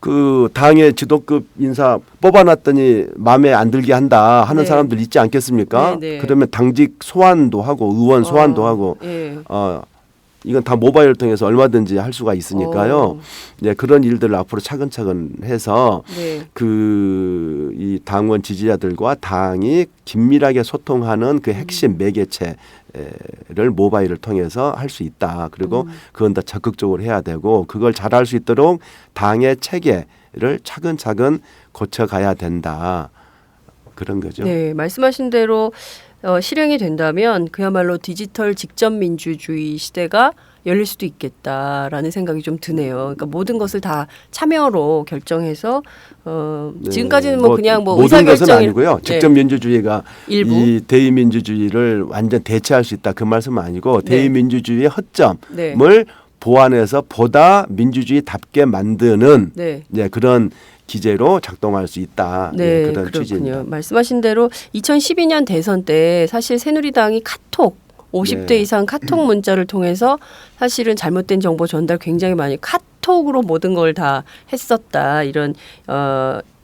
그 당의 지도급 인사 뽑아놨더니 마음에 안 들게 한다 하는 네. 사람들 있지 않겠습니까? 네, 네. 그러면 당직 소환도 하고 의원 소환도 하고 예. 이건 다 모바일을 통해서 얼마든지 할 수가 있으니까요. 네, 그런 일들을 앞으로 차근차근 해서 네. 이 당원 지지자들과 당이 긴밀하게 소통하는 그 핵심 매개체를 모바일을 통해서 할 수 있다. 그리고 그건 더 적극적으로 해야 되고 그걸 잘할 수 있도록 당의 체계를 차근차근 고쳐가야 된다. 그런 거죠. 네, 말씀하신 대로 실행이 된다면 그야말로 디지털 직접 민주주의 시대가 열릴 수도 있겠다라는 생각이 좀 드네요. 그러니까 모든 것을 다 참여로 결정해서 지금까지는 그냥 모든 것은 의사결정이 아니고요. 직접 네. 민주주의가 일부? 이 대의민주주의를 완전 대체할 수 있다 그 말씀은 아니고 네. 대의민주주의의 허점을 네. 보완해서 보다 민주주의답게 만드는 네. 그런 기제로 작동할 수 있다. 네, 그런 그렇군요. 취지입니다. 말씀하신 대로 2012년 대선 때 사실 새누리당이 카톡 50대 네. 이상 카톡 문자를 통해서 사실은 잘못된 정보 전달 굉장히 많이 카톡으로 모든 걸 다 했었다. 이런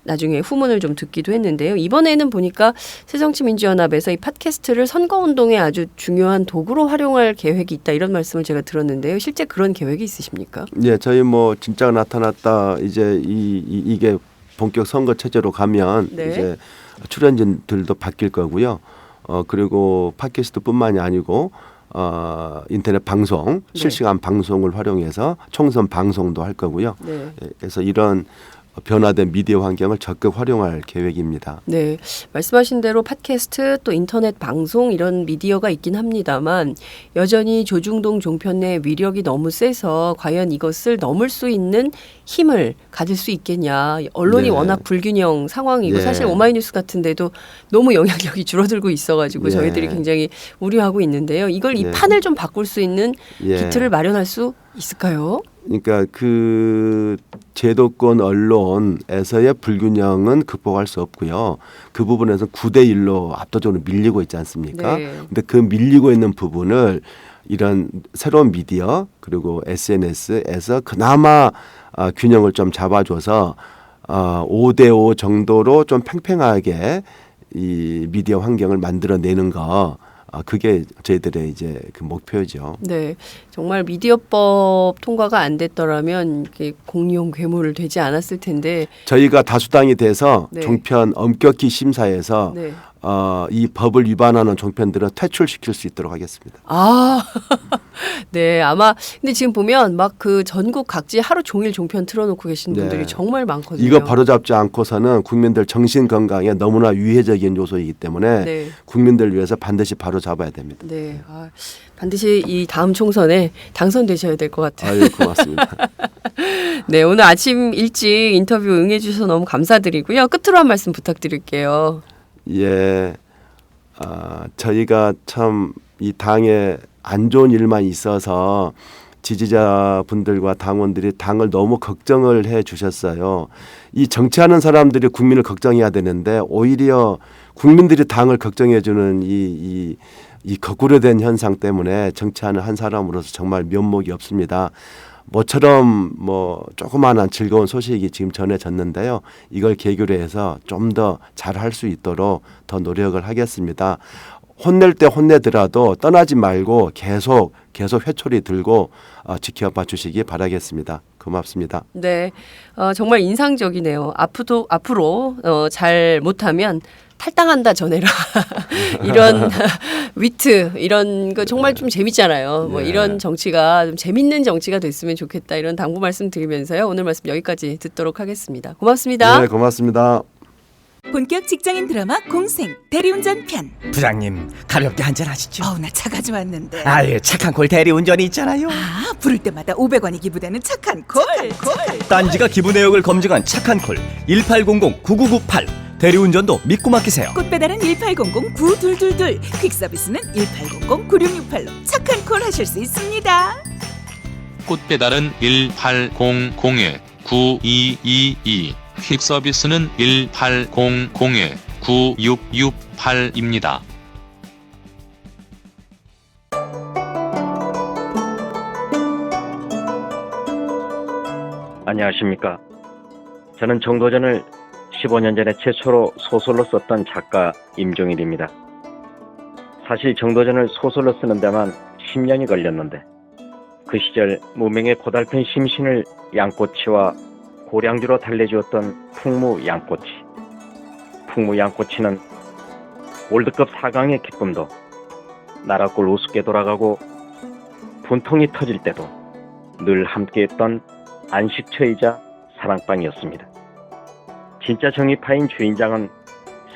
나중에 후문을 좀 듣기도 했는데요. 이번에는 보니까 새정치민주연합에서 이 팟캐스트를 선거운동에 아주 중요한 도구로 활용할 계획이 있다. 이런 말씀을 제가 들었는데요. 실제 그런 계획이 있으십니까? 네, 저희 진짜가 나타났다. 이제 이게 본격 선거 체제로 가면 네. 이제 출연진들도 바뀔 거고요. 그리고 팟캐스트뿐만이 아니고 인터넷 방송, 실시간 방송을 활용해서 총선 방송도 할 거고요. 네. 그래서 이런 변화된 미디어 환경을 적극 활용할 계획입니다. 네, 말씀하신 대로 팟캐스트 또 인터넷 방송 이런 미디어가 있긴 합니다만 여전히 조중동 종편의 위력이 너무 세서 과연 이것을 넘을 수 있는 힘을 가질 수 있겠냐. 언론이 네. 워낙 불균형 상황이고 네. 사실 오마이뉴스 같은 데도 너무 영향력이 줄어들고 있어가지고 네. 저희들이 굉장히 우려하고 있는데요. 이걸 이 네. 판을 좀 바꿀 수 있는 예. 기틀을 마련할 수 있을까요? 그러니까 그 제도권 언론에서의 불균형은 극복할 수 없고요. 그 부분에서 9대1로 압도적으로 밀리고 있지 않습니까? 네. 근데 그 밀리고 있는 부분을 이런 새로운 미디어 그리고 SNS에서 그나마 균형을 좀 잡아줘서 5대5 정도로 좀 팽팽하게 이 미디어 환경을 만들어내는 거 그게 저희들의 이제 그 목표죠. 네, 정말 미디어법 통과가 안 됐더라면 이게 공룡 괴물 되지 않았을 텐데. 저희가 다수당이 돼서 네. 종편 엄격히 심사해서 네. 이 법을 위반하는 종편들은 퇴출시킬 수 있도록 하겠습니다. 아, 네, 아마 근데 지금 보면 막 그 전국 각지 하루 종일 종편 틀어놓고 계신 네. 분들이 정말 많거든요. 이거 바로잡지 않고서는 국민들 정신 건강에 너무나 위해적인 요소이기 때문에 네. 국민들 위해서 반드시 바로잡아야 됩니다. 네, 반드시 이 다음 총선에 당선되셔야 될 것 같아요. 아유, 고맙습니다. 네, 오늘 아침 일찍 인터뷰 응해주셔서 너무 감사드리고요. 끝으로 한 말씀 부탁드릴게요. 예, 저희가 참 이 당에 안 좋은 일만 있어서 지지자분들과 당원들이 당을 너무 걱정을 해 주셨어요. 이 정치하는 사람들이 국민을 걱정해야 되는데 오히려 국민들이 당을 걱정해 주는 이 거꾸로 된 현상 때문에 정치하는 한 사람으로서 정말 면목이 없습니다. 모처럼 조그마한 즐거운 소식이 지금 전해졌는데요. 이걸 계기로 해서 좀 더 잘할 수 있도록 더 노력을 하겠습니다. 혼낼 때 혼내더라도 떠나지 말고 계속 회초리 들고 지켜봐 주시기 바라겠습니다. 고맙습니다. 네, 정말 인상적이네요. 앞으로 잘 못하면 탈당한다 전해라. 이런 위트 이런 거 정말 좀 재밌잖아요. 뭐 네. 이런 정치가 좀 재밌는 정치가 됐으면 좋겠다. 이런 당부 말씀 드리면서요. 오늘 말씀 여기까지 듣도록 하겠습니다. 고맙습니다. 네, 고맙습니다. 본격 직장인 드라마 공생 대리운전 편. 부장님 가볍게 한잔 하시죠. 나 차 가져왔는데. 아유 착한 콜 대리운전이 있잖아요. 부를 때마다 500원이 기부되는 착한 콜. 딴지가 기부 내역을 검증한 착한 콜 1800-9998 대리운전도 믿고 맡기세요. 꽃 배달은 1800-9222, 퀵 서비스는 1800-9668로 착한 콜 하실 수 있습니다. 꽃 배달은 1800-9222. 퀵 서비스는 1800-9668입니다. 안녕하십니까. 저는 정도전을 15년 전에 최초로 소설로 썼던 작가 임종일입니다. 사실 정도전을 소설로 쓰는 데만 10년이 걸렸는데 그 시절 무명의 고달픈 심신을 양꼬치와 고량주로 달래주었던 풍무 양꼬치. 풍무 양꼬치는 월드컵 4강의 기쁨도 나라골 우습게 돌아가고 분통이 터질 때도 늘 함께했던 안식처이자 사랑방이었습니다. 진짜 정의파인 주인장은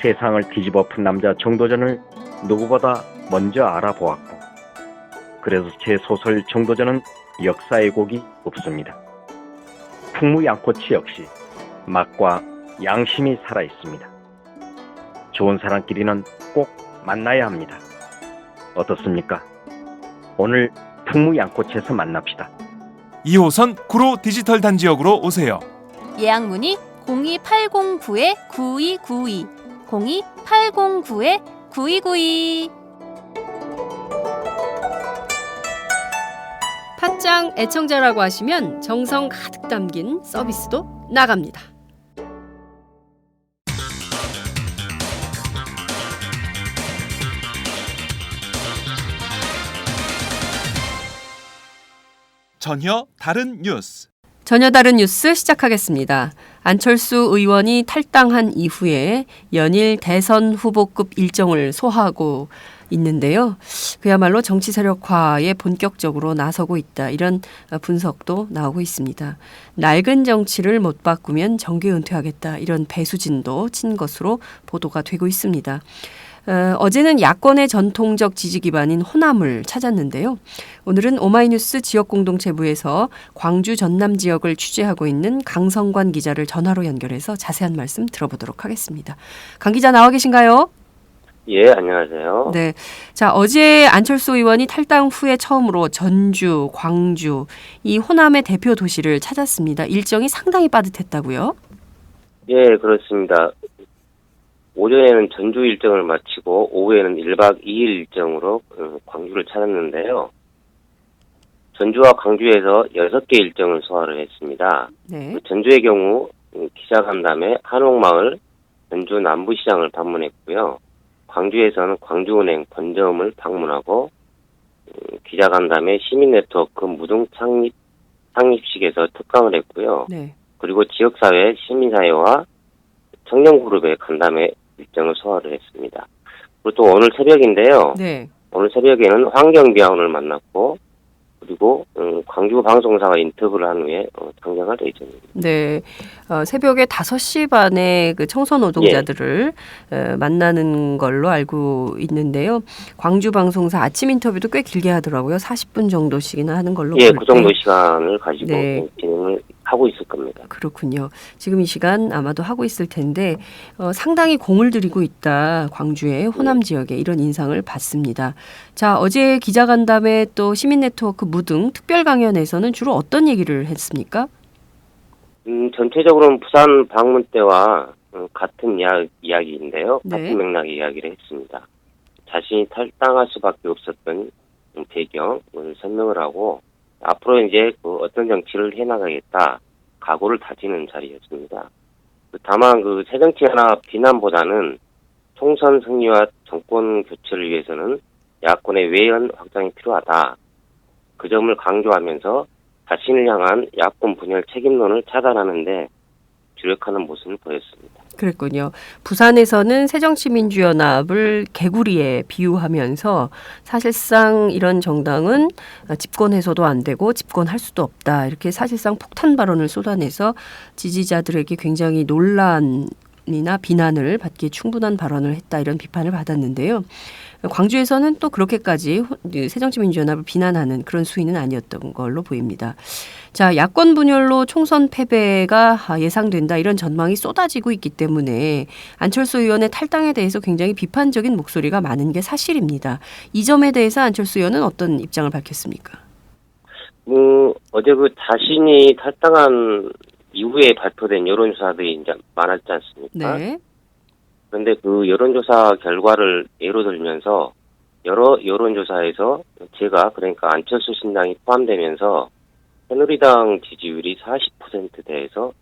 세상을 뒤집어푼 남자 정도전을 누구보다 먼저 알아보았고 그래서 제 소설 정도전은 역사의 곡이 없습니다. 풍무 양꼬치 역시 맛과 양심이 살아있습니다. 좋은 사람끼리는 꼭 만나야 합니다. 어떻습니까? 오늘 풍무 양꼬치에서 만납시다. 2호선 구로 디지털 단지역으로 오세요. 예약 문의 02809-9292 02809-9292. 팟짱 애청자라고 하시면 정성 가득 담긴 서비스도 나갑니다. 전혀 다른 뉴스. 전혀 다른 뉴스 시작하겠습니다. 안철수 의원이 탈당한 이후에 연일 대선 후보급 일정을 소화하고 있는데요. 그야말로 정치 세력화에 본격적으로 나서고 있다. 이런 분석도 나오고 있습니다. 낡은 정치를 못 바꾸면 정계 은퇴하겠다. 이런 배수진도 친 것으로 보도가 되고 있습니다. 어제는 야권의 전통적 지지 기반인 호남을 찾았는데요. 오늘은 오마이뉴스 지역공동체부에서 광주 전남 지역을 취재하고 있는 강성관 기자를 전화로 연결해서 자세한 말씀 들어보도록 하겠습니다. 강 기자 나와 계신가요? 예, 안녕하세요. 네. 자, 어제 안철수 의원이 탈당 후에 처음으로 전주, 광주, 이 호남의 대표 도시를 찾았습니다. 일정이 상당히 빠듯했다고요? 예, 그렇습니다. 오전에는 전주 일정을 마치고 오후에는 1박 2일 일정으로 광주를 찾았는데요. 전주와 광주에서 6개 일정을 소화를 했습니다. 네. 전주의 경우 기자간담회 한옥마을, 전주 남부시장을 방문했고요. 광주에서는 광주은행 본점을 방문하고 기자간담회 시민네트워크 무등 창립식에서 특강을 했고요. 네. 그리고 지역사회, 시민사회와 청년그룹의 간담회 일정을 소화를 했습니다. 그리고 또 오늘 새벽인데요. 네. 오늘 새벽에는 환경비원을 만났고 그리고 광주 방송사와 인터뷰를 한 후에 상정할 예정입니다. 네. 새벽에 5시 반에 그 청소 노동자들을 만나는 걸로 알고 있는데요. 광주 방송사 아침 인터뷰도 꽤 길게 하더라고요. 40분 정도씩이나 하는 걸로 예, 볼 그 정도 때. 시간을 가지고 네. 진행을 하고 있을 겁니다. 그렇군요. 지금 이 시간 아마도 하고 있을 텐데 상당히 공을 들이고 있다. 광주의 호남 지역에 이런 인상을 받습니다. 자, 어제 기자간담회 또 시민네트워크 무등 특별 강연에서는 주로 어떤 얘기를 했습니까? 전체적으로는 부산 방문 때와 같은 이야기인데요. 네. 같은 맥락의 이야기를 했습니다. 자신이 탈당할 수밖에 없었던 배경을 설명을 하고 앞으로 이제 어떤 정치를 해나가겠다 각오를 다지는 자리였습니다. 다만 새정치연합 비난보다는 총선 승리와 정권 교체를 위해서는 야권의 외연 확장이 필요하다. 그 점을 강조하면서 자신을 향한 야권 분열 책임론을 차단하는데 주력하는 모습을 보였습니다. 그랬군요. 부산에서는 새정치민주연합을 개구리에 비유하면서 사실상 이런 정당은 집권해서도 안 되고 집권할 수도 없다. 이렇게 사실상 폭탄 발언을 쏟아내서 지지자들에게 굉장히 논란이나 비난을 받기에 충분한 발언을 했다. 이런 비판을 받았는데요. 광주에서는 또 그렇게까지 새정치민주연합을 비난하는 그런 수위는 아니었던 걸로 보입니다. 자, 야권 분열로 총선 패배가 예상된다 이런 전망이 쏟아지고 있기 때문에 안철수 의원의 탈당에 대해서 굉장히 비판적인 목소리가 많은 게 사실입니다. 이 점에 대해서 안철수 의원은 어떤 입장을 밝혔습니까? 어제 자신이 탈당한 이후에 발표된 여론조사들이 이제 많았지 않습니까? 네. 그런데 그 여론조사 결과를 예로 들면서 여러 여론조사에서 제가 그러니까 안철수 신당이 포함되면서 새누리당 지지율이 40%대에서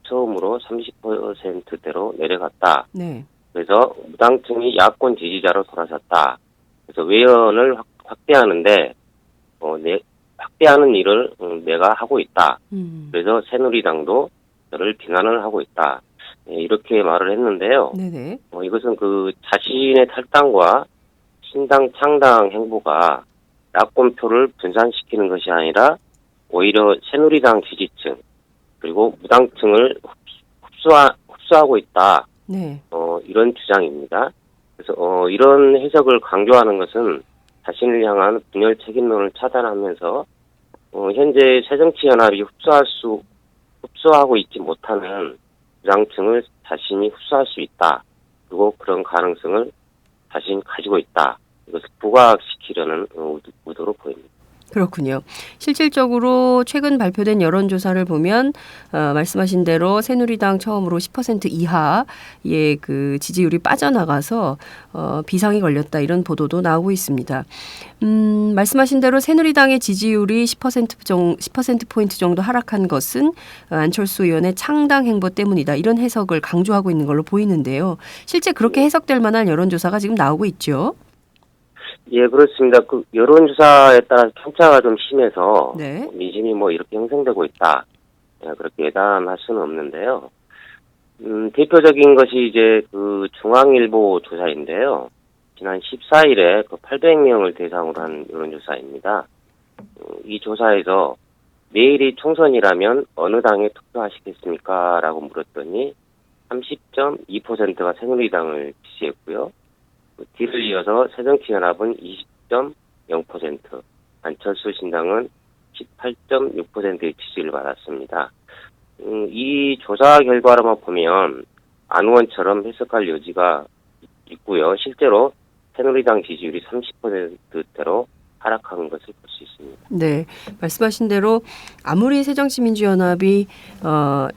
처음으로 30%대로 내려갔다. 네. 그래서 무당층이 야권 지지자로 돌아섰다. 그래서 외연을 확대하는데 확대하는 일을 내가 하고 있다. 그래서 새누리당도 저를 비난을 하고 있다. 이렇게 말을 했는데요. 네네. 이것은 자신의 탈당과 신당 창당 행보가 야권표를 분산시키는 것이 아니라 오히려 새누리당 지지층 그리고 무당층을 흡수하고 있다. 네. 이런 주장입니다. 그래서 이런 해석을 강조하는 것은 자신을 향한 분열 책임론을 차단하면서 현재 새정치연합이 흡수하고 있지 못하는 무당층을 자신이 흡수할 수 있다. 그리고 그런 가능성을 자신이 가지고 있다. 이것을 부각시키려는 의도로 보입니다. 그렇군요. 실질적으로 최근 발표된 여론조사를 보면 말씀하신 대로 새누리당 처음으로 10% 이하의 그 지지율이 빠져나가서 비상이 걸렸다 이런 보도도 나오고 있습니다. 말씀하신 대로 새누리당의 지지율이 10%포인트 정도 하락한 것은 안철수 의원의 창당 행보 때문이다. 이런 해석을 강조하고 있는 걸로 보이는데요. 실제 그렇게 해석될 만한 여론조사가 지금 나오고 있죠. 예, 그렇습니다. 여론조사에 따라 편차가 좀 심해서 네. 민심이 이렇게 형성되고 있다. 그렇게 예단할 수는 없는데요. 대표적인 것이 이제 중앙일보 조사인데요. 지난 14일에 800명을 대상으로 한 여론조사입니다. 이 조사에서 내일이 총선이라면 어느 당에 투표하시겠습니까? 라고 물었더니 30.2%가 새누리당을 지지했고요. 뒤를 이어서 새정치연합은 20.0%, 안철수 신당은 18.6%의 지지를 받았습니다. 이 조사 결과로만 보면 안 의원처럼 해석할 여지가 있고요. 실제로 새누리당 지지율이 30%대로 하락한 것을 볼 수 있습니다. 네, 말씀하신 대로 아무리 새정치민주연합이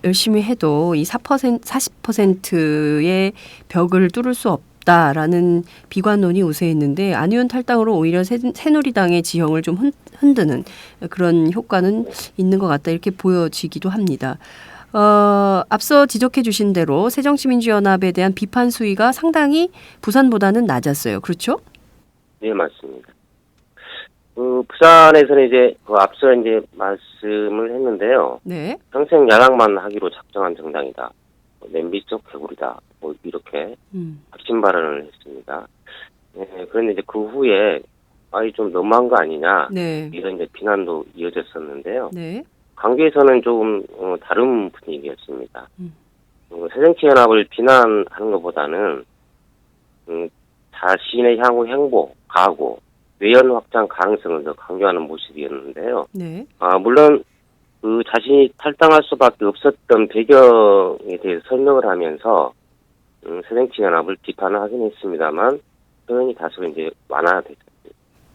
열심히 해도 이 40%의 벽을 뚫을 수 없다라는 비관론이 우세했는데 안 의원 탈당으로 오히려 새누리당의 지형을 좀 흔드는 그런 효과는 있는 것 같다 이렇게 보여지기도 합니다. 앞서 지적해 주신 대로 새정치민주연합에 대한 비판 수위가 상당히 부산보다는 낮았어요. 그렇죠? 네, 맞습니다. 부산에서는 이제 앞서 이제 말씀을 했는데요. 네. 평생 야당만 하기로 작정한 정당이다. 냄비속 개구리다. 이렇게 확신 발언을 했습니다. 네, 그런데 이제 그 후에 좀 너무한 거 아니냐. 네. 이런 이제 비난도 이어졌었는데요. 네. 관계에서는 조금 다른 분위기였습니다. 새정치연합을 비난하는 것보다는 자신의 향후 행보, 각오, 외연 확장 가능성을 더 강조하는 모습이었는데요. 네. 물론 그 자신이 탈당할 수밖에 없었던 배경에 대해서 설명을 하면서 새정치연합을 비판을 하긴 했습니다만 표현이 다소 이제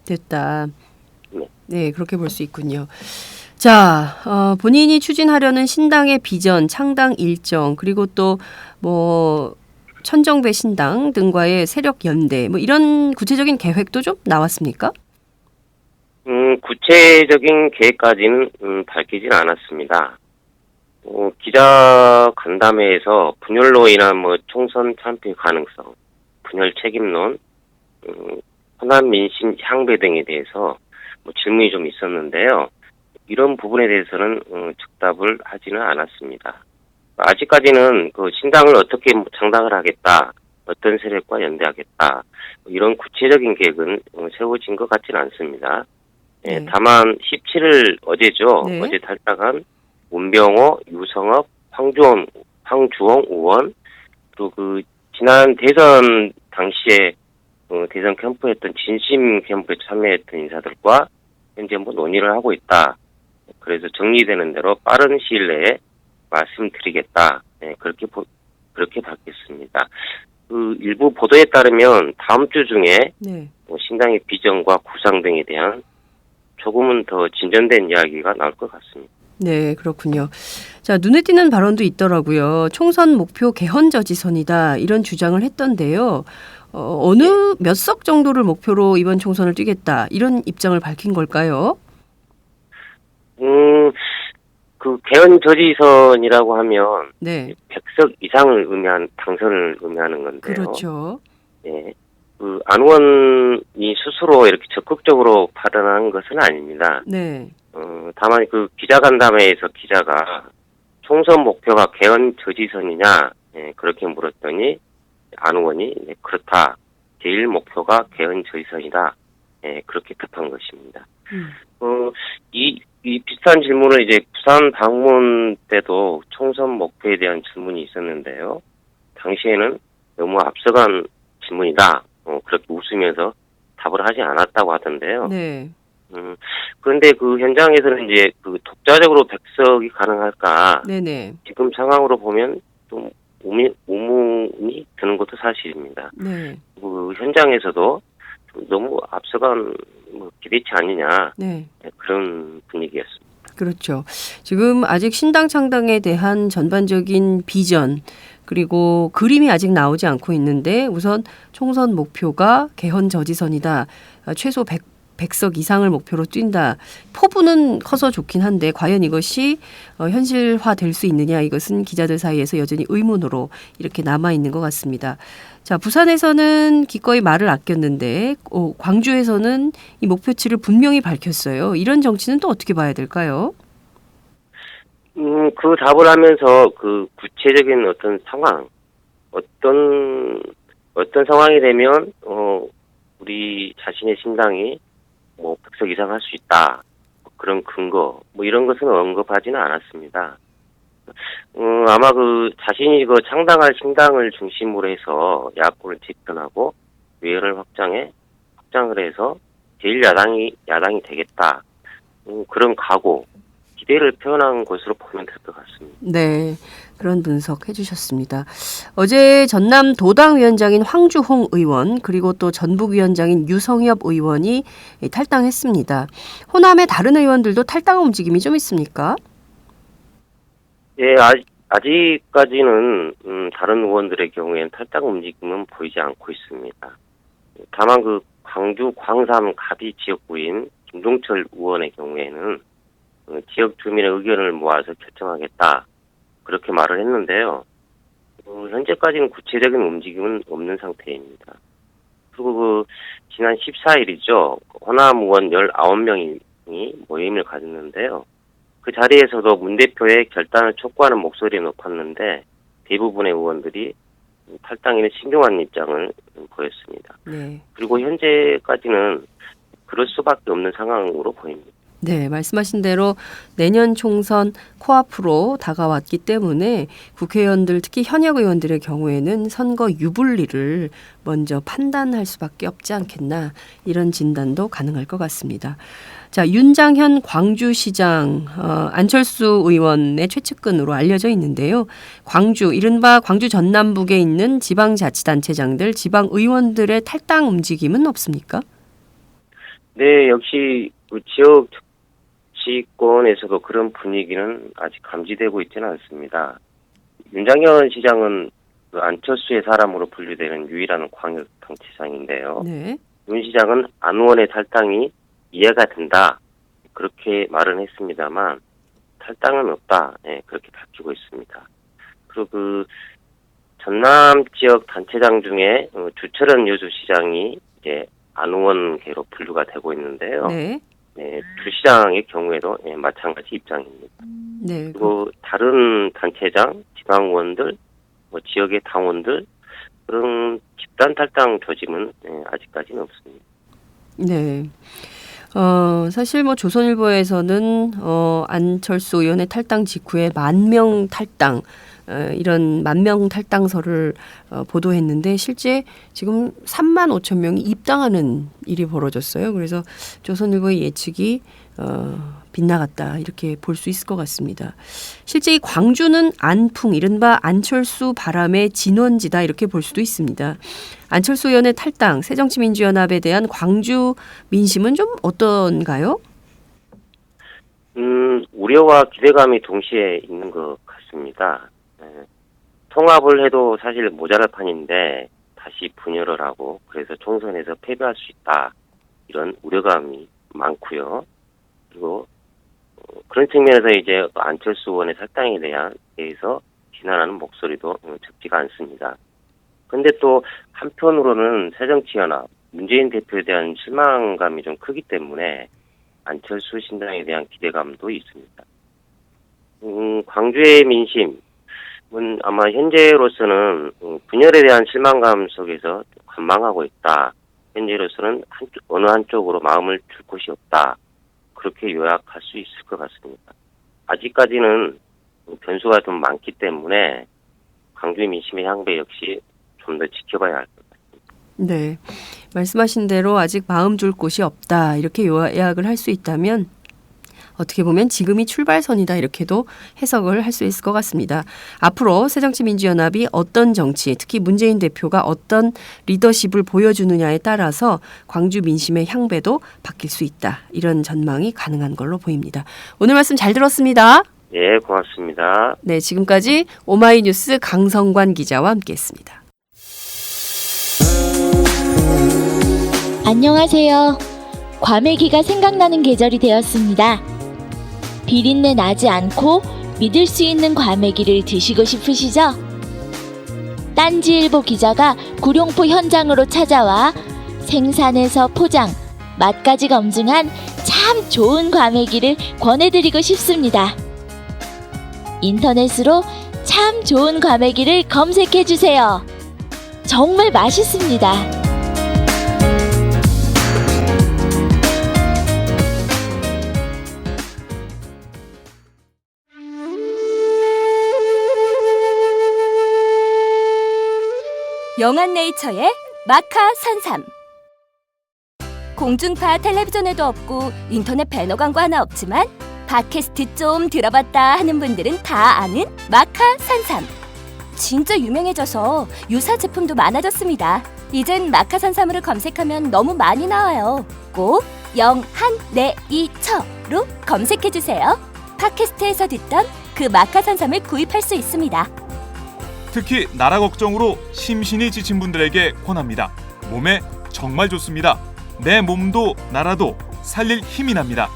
됐다. 네. 네, 그렇게 볼 수 있군요. 자, 본인이 추진하려는 신당의 비전, 창당 일정, 그리고 또 천정배 신당 등과의 세력 연대, 이런 구체적인 계획도 좀 나왔습니까? 구체적인 계획까지는 밝히진 않았습니다. 기자 간담회에서 분열로 인한 총선 참패 가능성, 분열 책임론, 호남 민심 향배 등에 대해서 질문이 좀 있었는데요. 이런 부분에 대해서는 즉답을 하지는 않았습니다. 아직까지는 그 신당을 어떻게 창당을 하겠다, 어떤 세력과 연대하겠다, 이런 구체적인 계획은 세워진 것 같지는 않습니다. 네. 다만 17일 어제죠. 네. 어제 탈당한 문병호, 유성업, 황주홍 의원, 그리고 그 지난 대선 당시에 대선 캠프했던 진심 캠프에 참여했던 인사들과 현재 논의를 하고 있다. 그래서 정리되는 대로 빠른 시일 내에 말씀드리겠다. 네, 그렇게 밝혔습니다. 그 일부 보도에 따르면 다음 주 중에 네. 신당의 비전과 구상 등에 대한 조금은 더 진전된 이야기가 나올 것 같습니다. 네, 그렇군요. 자, 눈에 띄는 발언도 있더라고요. 총선 목표 개헌저지선이다 이런 주장을 했던데요. 어느 몇 석 정도를 목표로 이번 총선을 뛰겠다 이런 입장을 밝힌 걸까요? 그 개헌저지선이라고 하면 네. 100석 이상을 당선을 의미하는 건데요. 그렇죠. 네. 그 안 의원이 스스로 이렇게 적극적으로 발언한 것은 아닙니다. 네. 다만 그 기자간담회에서 기자가 총선 목표가 개헌저지선이냐 그렇게 물었더니 안 의원이 그렇다. 제일 목표가 개헌저지선이다. 그렇게 답한 것입니다. 이 비슷한 질문을 이제 부산 방문 때도 총선 목표에 대한 질문이 있었는데요. 당시에는 너무 앞서간 질문이다. 그렇게 웃으면서 답을 하지 않았다고 하던데요. 네. 그런데 그 현장에서는 이제 그 독자적으로 100석이 가능할까? 네네. 지금 상황으로 보면 좀 의문이 드는 것도 사실입니다. 네. 그 현장에서도 좀 너무 앞서간 기대치 아니냐. 네. 그런 분위기였습니다. 그렇죠. 지금 아직 신당 창당에 대한 전반적인 비전 그리고 그림이 아직 나오지 않고 있는데 우선 총선 목표가 개헌저지선이다. 최소 100석 이상을 목표로 뛴다. 포부는 커서 좋긴 한데 과연 이것이 현실화될 수 있느냐 이것은 기자들 사이에서 여전히 의문으로 이렇게 남아있는 것 같습니다. 자, 부산에서는 기꺼이 말을 아꼈는데 광주에서는 이 목표치를 분명히 밝혔어요. 이런 정치는 또 어떻게 봐야 될까요? 그 답을 하면서 그 구체적인 어떤 상황, 어떤 상황이 되면 우리 자신의 신당이 100석 이상 할 수 있다. 그런 근거, 이런 것은 언급하지는 않았습니다. 아마 그 자신이 그 창당할 신당을 중심으로 해서 야권을 재편하고 외연을 확장을 해서 제일 야당이 되겠다. 그런 각오, 기대를 표현한 것으로 보면 될 것 같습니다. 네, 그런 분석 해주셨습니다. 어제 전남 도당위원장인 황주홍 의원 그리고 또 전북위원장인 유성엽 의원이 탈당했습니다. 호남의 다른 의원들도 탈당 움직임이 좀 있습니까? 예, 아직까지는 다른 의원들의 경우에는 탈당 움직임은 보이지 않고 있습니다. 다만 그 광주 광삼 갑이 지역구인 김동철 의원의 경우에는 지역 주민의 의견을 모아서 결정하겠다 그렇게 말을 했는데요. 현재까지는 구체적인 움직임은 없는 상태입니다. 그리고 그 지난 14일이죠. 호남 의원 19명이 모임을 가졌는데요. 그 자리에서도 문 대표의 결단을 촉구하는 목소리를 높았는데 대부분의 의원들이 탈당에는 신중한 입장을 보였습니다. 네. 그리고 현재까지는 그럴 수밖에 없는 상황으로 보입니다. 네, 말씀하신 대로 내년 총선 코앞으로 다가왔기 때문에 국회의원들 특히 현역 의원들의 경우에는 선거 유불리를 먼저 판단할 수밖에 없지 않겠나 이런 진단도 가능할 것 같습니다. 자, 윤장현 광주시장 안철수 의원의 최측근으로 알려져 있는데요. 광주 이른바 광주 전남북에 있는 지방자치단체장들, 지방의원들의 탈당 움직임은 없습니까? 네, 역시 그 지역 정치권에서도 그런 분위기는 아직 감지되고 있지는 않습니다. 윤장현 시장은 그 안철수의 사람으로 분류되는 유일한 광역단체장인데요. 네. 윤 시장은 안 의원의 탈당이 이해가 된다 그렇게 말은 했습니다만 탈당은 없다 그렇게 밝히고 있습니다. 그리고 그 전남 지역 단체장 중에 주철원 여주시장이 이제 안 의원계로 분류가 되고 있는데요. 네. 네, 주 시장의 경우에도 마찬가지 입장입니다. 네. 그리고 다른 단체장, 지방의원들, 지역의 당원들 그런 집단 탈당 조짐은 아직까지는 없습니다. 네. 사실 조선일보에서는 안철수 의원의 탈당 직후에 10,000명 탈당 이런 10,000명 탈당설을 보도했는데 실제 지금 35,000명이 입당하는 일이 벌어졌어요. 그래서 조선일보의 예측이 빗나갔다 이렇게 볼 수 있을 것 같습니다. 실제 이 광주는 안풍 이른바 안철수 바람의 진원지다 이렇게 볼 수도 있습니다. 안철수 의원의 탈당, 새정치민주연합에 대한 광주 민심은 좀 어떤가요? 우려와 기대감이 동시에 있는 것 같습니다. 통합을 해도 사실 모자랄 판인데 다시 분열을 하고 그래서 총선에서 패배할 수 있다 이런 우려감이 많고요. 그리고 그런 측면에서 이제 안철수 의원의 탈당에 대해서 비난하는 목소리도 적지가 않습니다. 그런데 또 한편으로는 새정치연합 문재인 대표에 대한 실망감이 좀 크기 때문에 안철수 신당에 대한 기대감도 있습니다. 광주의 민심은 아마 현재로서는 분열에 대한 실망감 속에서 관망하고 있다. 현재로서는 어느 한쪽으로 마음을 줄 곳이 없다. 그렇게 요약할 수 있을 것 같습니다. 아직까지는 변수가 좀 많기 때문에 광주의 민심의 향배 역시 좀 더 지켜봐야 할 것 같습니다. 네, 말씀하신 대로 아직 마음 줄 곳이 없다 이렇게 요약을 할 수 있다면 어떻게 보면 지금이 출발선이다 이렇게도 해석을 할 수 있을 것 같습니다. 앞으로 새정치민주연합이 어떤 정치, 특히 문재인 대표가 어떤 리더십을 보여주느냐에 따라서 광주 민심의 향배도 바뀔 수 있다. 이런 전망이 가능한 걸로 보입니다. 오늘 말씀 잘 들었습니다. 예, 고맙습니다. 네, 지금까지 오마이뉴스 강성관 기자와 함께했습니다. 안녕하세요. 과메기가 생각나는 계절이 되었습니다. 비린내 나지 않고 믿을 수 있는 과메기를 드시고 싶으시죠? 딴지일보 기자가 구룡포 현장으로 찾아와 생산에서 포장, 맛까지 검증한 참 좋은 과메기를 권해드리고 싶습니다. 인터넷으로 참 좋은 과메기를 검색해주세요. 정말 맛있습니다. 영한네이처의 마카 산삼. 공중파 텔레비전에도 없고 인터넷 배너 광고 하나 없지만 팟캐스트 좀 들어봤다 하는 분들은 다 아는 마카 산삼. 진짜 유명해져서 유사 제품도 많아졌습니다. 이젠 마카 산삼으로 검색하면 너무 많이 나와요. 꼭 영한내이처로 검색해주세요. 팟캐스트에서 듣던 그 마카 산삼을 구입할 수 있습니다. 특히 나라 걱정으로 심신이 지친 분들에게 권합니다. 몸에 정말 좋습니다. 내 몸도 나라도 살릴 힘이 납니다.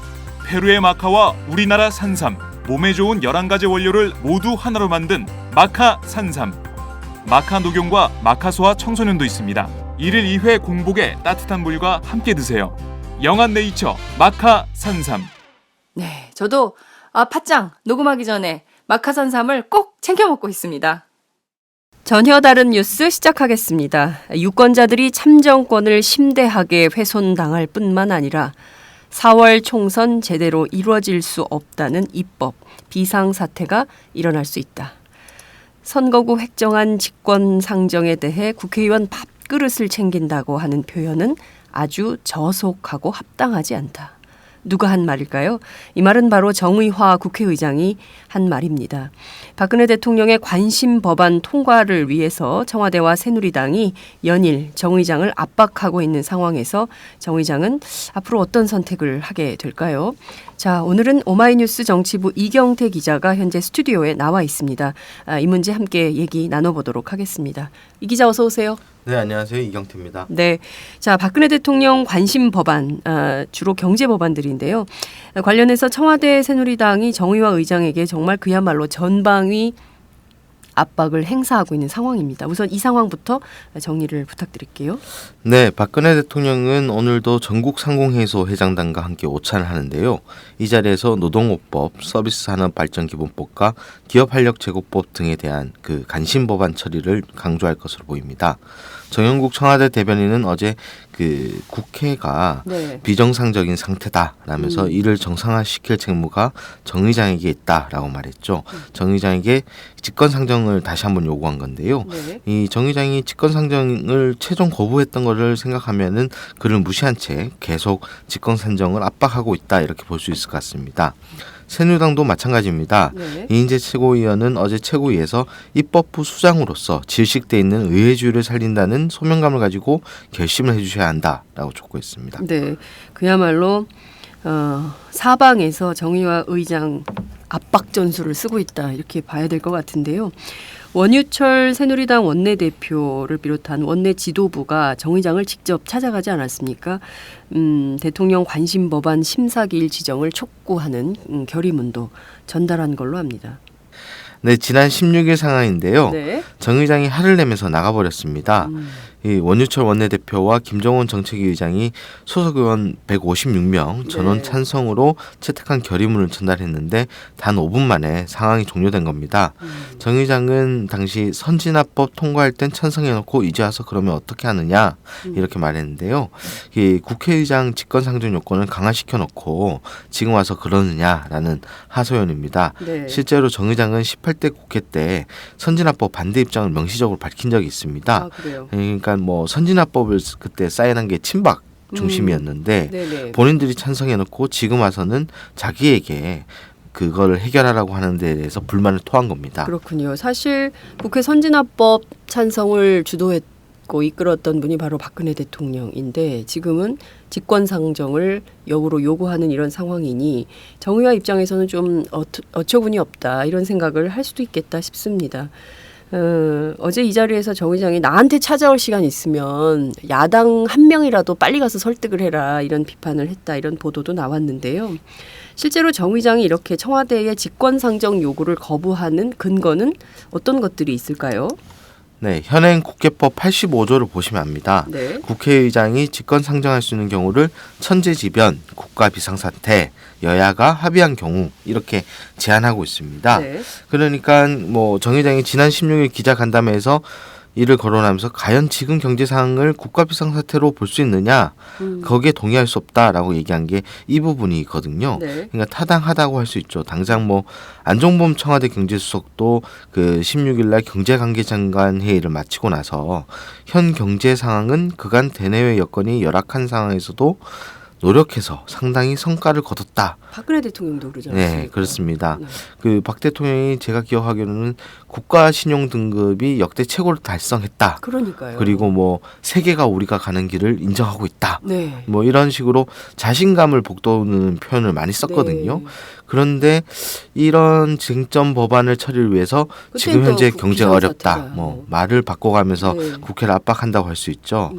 페루의 마카와 우리나라 산삼, 몸에 좋은 11가지 원료를 모두 하나로 만든 마카 산삼. 마카 녹용과 마카소와 청소년도 있습니다. 1일 2회 공복에 따뜻한 물과 함께 드세요. 영한네이처 마카 산삼. 네, 저도 팟짱 녹음하기 전에 마카산삼을 꼭 챙겨 먹고 있습니다. 전혀 다른 뉴스 시작하겠습니다. 유권자들이 참정권을 심대하게 훼손당할 뿐만 아니라 4월 총선 제대로 이루어질 수 없다는 입법, 비상사태가 일어날 수 있다. 선거구 획정안 직권 상정에 대해 국회의원 밥그릇을 챙긴다고 하는 표현은 아주 저속하고 합당하지 않다. 누가 한 말일까요? 이 말은 바로 정의화 국회의장이 한 말입니다. 박근혜 대통령의 관심 법안 통과를 위해서 청와대와 새누리당이 연일 정 의장을 압박하고 있는 상황에서 정 의장은 앞으로 어떤 선택을 하게 될까요? 자, 오늘은 오마이뉴스 정치부 이경태 기자가 현재 스튜디오에 나와 있습니다. 이 문제 함께 얘기 나눠보도록 하겠습니다. 이 기자 어서 오세요. 네, 안녕하세요. 이경태입니다. 네, 자 박근혜 대통령 관심 법안, 주로 경제 법안들인데요. 관련해서 청와대 새누리당이 정의화 의장에게 정말 그야말로 전방위 압박을 행사하고 있는 상황입니다. 우선 이 상황부터 정리를 부탁드릴게요. 네, 박근혜 대통령은 오늘도 전국 상공회의소 회장단과 함께 오찬을 하는데요. 이 자리에서 노동호법, 서비스산업발전기본법과 기업활력제고법 등에 대한 그 관심 법안 처리를 강조할 것으로 보입니다. 정영국 청와대 대변인은 어제 그 국회가 비정상적인 상태다라면서 이를 정상화시킬 책무가 정 의장에게 있다라고 말했죠. 정 의장에게 직권상정을 다시 한번 요구한 건데요. 이 정 의장이 직권상정을 최종 거부했던 것을 생각하면은 그를 무시한 채 계속 직권상정을 압박하고 있다 이렇게 볼 수 있을 것 같습니다. 새누리당도 마찬가지입니다. 이인재 최고위원은 어제 최고위에서 입법부 수장으로서 질식돼 있는 의회주의를 살린다는 소명감을 가지고 결심을 해주셔야 한다라고 촉구했습니다. 네, 그야말로 사방에서 정의화 의장 압박 전술을 쓰고 있다 이렇게 봐야 될 것 같은데요. 원유철 새누리당 원내대표를 비롯한 원내 지도부가 정 의장을 직접 찾아가지 않았습니까? 대통령 관심 법안 심사기일 지정을 촉구하는 결의문도 전달한 걸로 합니다. 네, 지난 16일 상황인데요. 정 의장이 화를 내면서 나가버렸습니다. 이 원유철 원내대표와 김정은 정책위 의장이 소속 의원 156명 전원 찬성으로 채택한 결의문을 전달했는데 단 5분 만에 상황이 종료된 겁니다. 정 의장은 당시 선진화법 통과할 땐 찬성해놓고 이제 와서 그러면 어떻게 하느냐 이렇게 말했는데요. 이 국회의장 직권상정 요건을 강화시켜놓고 지금 와서 그러느냐라는 하소연입니다. 실제로 정 의장은 18대 국회 때 선진화법 반대 입장을 명시적으로 밝힌 적이 있습니다. 그러니까 뭐 선진화법을 그때 사인한 게 친박 중심이었는데 본인들이 찬성해놓고 지금 와서는 자기에게 그걸 해결하라고 하는 데 대해서 불만을 토한 겁니다. 그렇군요. 사실 국회 선진화법 찬성을 주도했고 이끌었던 분이 바로 박근혜 대통령인데 지금은 직권상정을 역으로 요구하는 이런 상황이니 정의화 입장에서는 좀 어처구니 없다 이런 생각을 할 수도 있겠다 싶습니다. 어제 이 자리에서 정 의장이 나한테 찾아올 시간 있으면 야당 한 명이라도 빨리 가서 설득을 해라 이런 비판을 했다 이런 보도도 나왔는데요. 실제로 정 의장이 이렇게 청와대의 직권상정 요구를 거부하는 근거는 어떤 것들이 있을까요? 네, 현행 국회법 85조를 보시면 압니다. 국회의장이 직권상정할 수 있는 경우를 천재지변, 국가비상사태, 여야가 합의한 경우 이렇게 제한하고 있습니다. 그러니까 뭐 정 의장이 지난 16일 기자간담회에서 이를 거론하면서 과연 지금 경제 상황을 국가비상사태로 볼 수 있느냐 거기에 동의할 수 없다라고 얘기한 게 이 부분이거든요. 그러니까 타당하다고 할 수 있죠. 당장 뭐 안종범 청와대 경제수석도 그 16일날 경제관계장관 회의를 마치고 나서 현 경제 상황은 그간 대내외 여건이 열악한 상황에서도 노력해서 상당히 성과를 거뒀다. 박근혜 대통령도 그러지 않습니까? 네, 그렇습니다. 네. 그 박 대통령이 제가 기억하기로는 국가 신용 등급이 역대 최고를 달성했다. 그러니까요. 그리고 뭐 세계가 우리가 가는 길을 인정하고 있다. 네. 뭐 이런 식으로 자신감을 북돋우는 표현을 많이 썼거든요. 네. 그런데 이런 쟁점 법안을 처리를 위해서 지금 그땐 현재 또 경제가 어렵다. 비상사태가 뭐 말을 바꿔가면서 네. 국회를 압박한다고 할 수 있죠.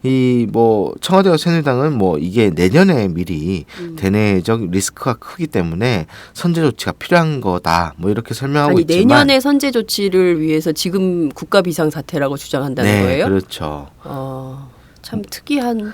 이 뭐 청와대와 새누리당은 뭐 이게 내년에 미리 대내적 리스크가 크기 때문에 선제 조치가 필요한 거다. 뭐 이렇게 설명하고 아니 있지만 내년에 선제 조치를 위해서 지금 국가 비상사태라고 주장한다는 네, 거예요? 그렇죠. 참 특이한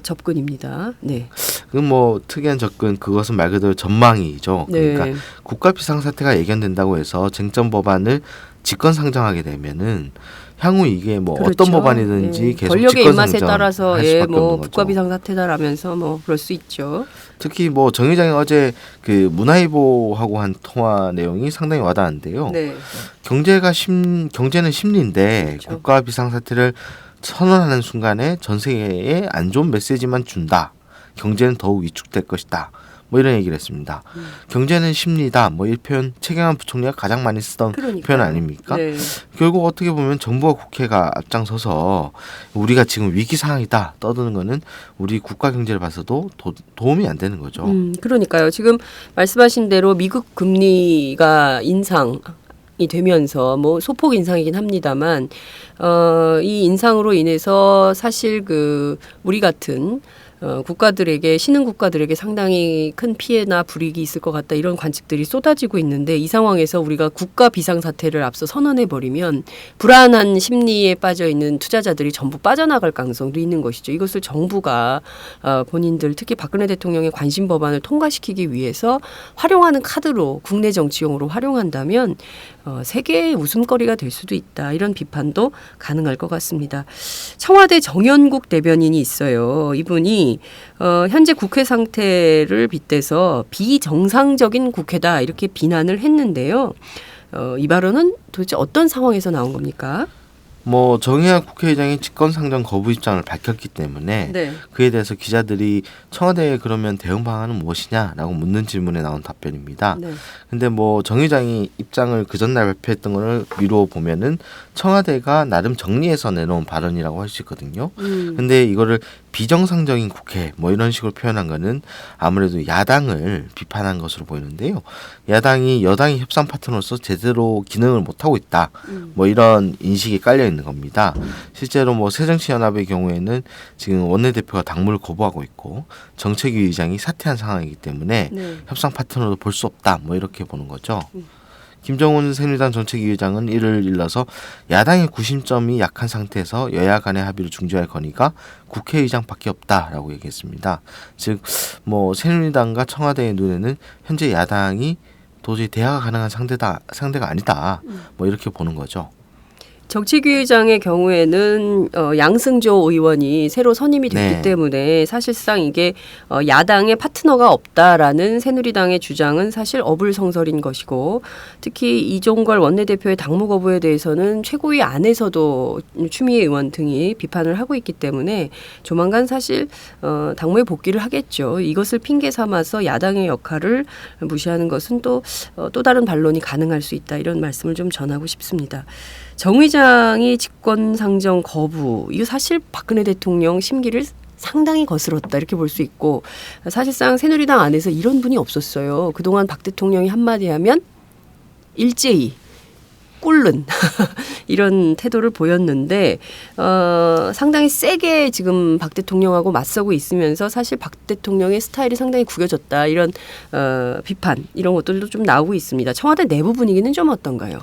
접근입니다. 네. 그 뭐 특이한 접근 그것은 말 그대로 전망이죠. 네. 그러니까 국가 비상사태가 예견된다고 해서 쟁점 법안을 직권 상정하게 되면은 향후 이게 뭐 그렇죠. 어떤 법안이든지 네. 계속 권력의 직권 입맛에 상정할 따라서 수밖에 뭐 없는 국가 거죠. 비상사태다라면서 뭐 그럴 수 있죠. 특히 뭐 정 의장이 어제 그 문화일보하고 한 통화 내용이 상당히 와닿는데요. 네. 경제는 심리인데 그렇죠. 국가 비상사태를 선언하는 순간에 전 세계에 안 좋은 메시지만 준다. 경제는 더욱 위축될 것이다. 뭐 이런 얘기를 했습니다. 경제는 심리다. 뭐 이 표현 최경환 부총리가 가장 많이 쓰던 그러니까요. 표현 아닙니까? 네. 결국 어떻게 보면 정부와 국회가 앞장서서 우리가 지금 위기 상황이다 떠드는 거는 우리 국가 경제를 봐서도 도움이 안 되는 거죠. 그러니까요. 지금 말씀하신 대로 미국 금리가 인상이 되면서 뭐 소폭 인상이긴 합니다만 이 인상으로 인해서 사실 그 우리 같은 국가들에게 신흥 국가들에게 상당히 큰 피해나 불이익이 있을 것 같다 이런 관측들이 쏟아지고 있는데 이 상황에서 우리가 국가 비상사태를 앞서 선언해 버리면 불안한 심리에 빠져 있는 투자자들이 전부 빠져나갈 가능성도 있는 것이죠. 이것을 정부가 본인들 특히 박근혜 대통령의 관심 법안을 통과시키기 위해서 활용하는 카드로 국내 정치용으로 활용한다면 세계의 웃음거리가 될 수도 있다. 이런 비판도 가능할 것 같습니다. 청와대 정연국 대변인이 있어요. 이분이 현재 국회 상태를 빗대서 비정상적인 국회다 이렇게 비난을 했는데요. 이 발언은 도대체 어떤 상황에서 나온 겁니까? 뭐 정의학 국회의장이 직권상정 거부 입장을 밝혔기 때문에 네. 그에 대해서 기자들이 청와대에 그러면 대응 방안은 무엇이냐라고 묻는 질문에 나온 답변입니다. 네. 근데 뭐 정 의장이 입장을 그 전날 발표했던 거를 미루어 보면은 청와대가 나름 정리해서 내놓은 발언이라고 할 수 있거든요. 근데 이거를 비정상적인 국회 뭐 이런 식으로 표현한 거는 아무래도 야당을 비판한 것으로 보이는데요. 야당이 여당의 협상 파트너로서 제대로 기능을 못하고 있다. 뭐 이런 인식이 깔려 있는 겁니다. 실제로 뭐 새정치연합의 경우에는 지금 원내대표가 당무를 거부하고 있고 정책위 의장이 사퇴한 상황이기 때문에 네. 협상 파트너로 볼 수 없다. 뭐 이렇게 보는 거죠. 김정은 새누리당 정책위 의장은 이를 일러서 야당의 구심점이 약한 상태에서 여야 간의 합의를 중지할 건의가 국회의장밖에 없다라고 얘기했습니다. 즉 뭐 새누리당과 청와대의 눈에는 현재 야당이 도저히 대화가 가능한 상대가 아니다. 뭐 이렇게 보는 거죠. 정책위 의장의 경우에는 양승조 의원이 새로 선임이 됐기 네. 때문에 사실상 이게 야당의 파트너가 없다라는 새누리당의 주장은 사실 어불성설인 것이고 특히 이종걸 원내대표의 당무 거부에 대해서는 최고위 안에서도 추미애 의원 등이 비판을 하고 있기 때문에 조만간 사실 당무에 복귀를 하겠죠. 이것을 핑계 삼아서 야당의 역할을 무시하는 것은 또 다른 반론이 가능할 수 있다. 이런 말씀을 좀 전하고 싶습니다. 정 의장이 직권상정 거부, 이거 사실 박근혜 대통령 심기를 상당히 거스렀다 이렇게 볼 수 있고 사실상 새누리당 안에서 이런 분이 없었어요. 그동안 박 대통령이 한마디 하면 일제히 꿇는 이런 태도를 보였는데 상당히 세게 지금 박 대통령하고 맞서고 있으면서 사실 박 대통령의 스타일이 상당히 구겨졌다 이런 비판 이런 것들도 좀 나오고 있습니다. 청와대 내부 분위기는 좀 어떤가요?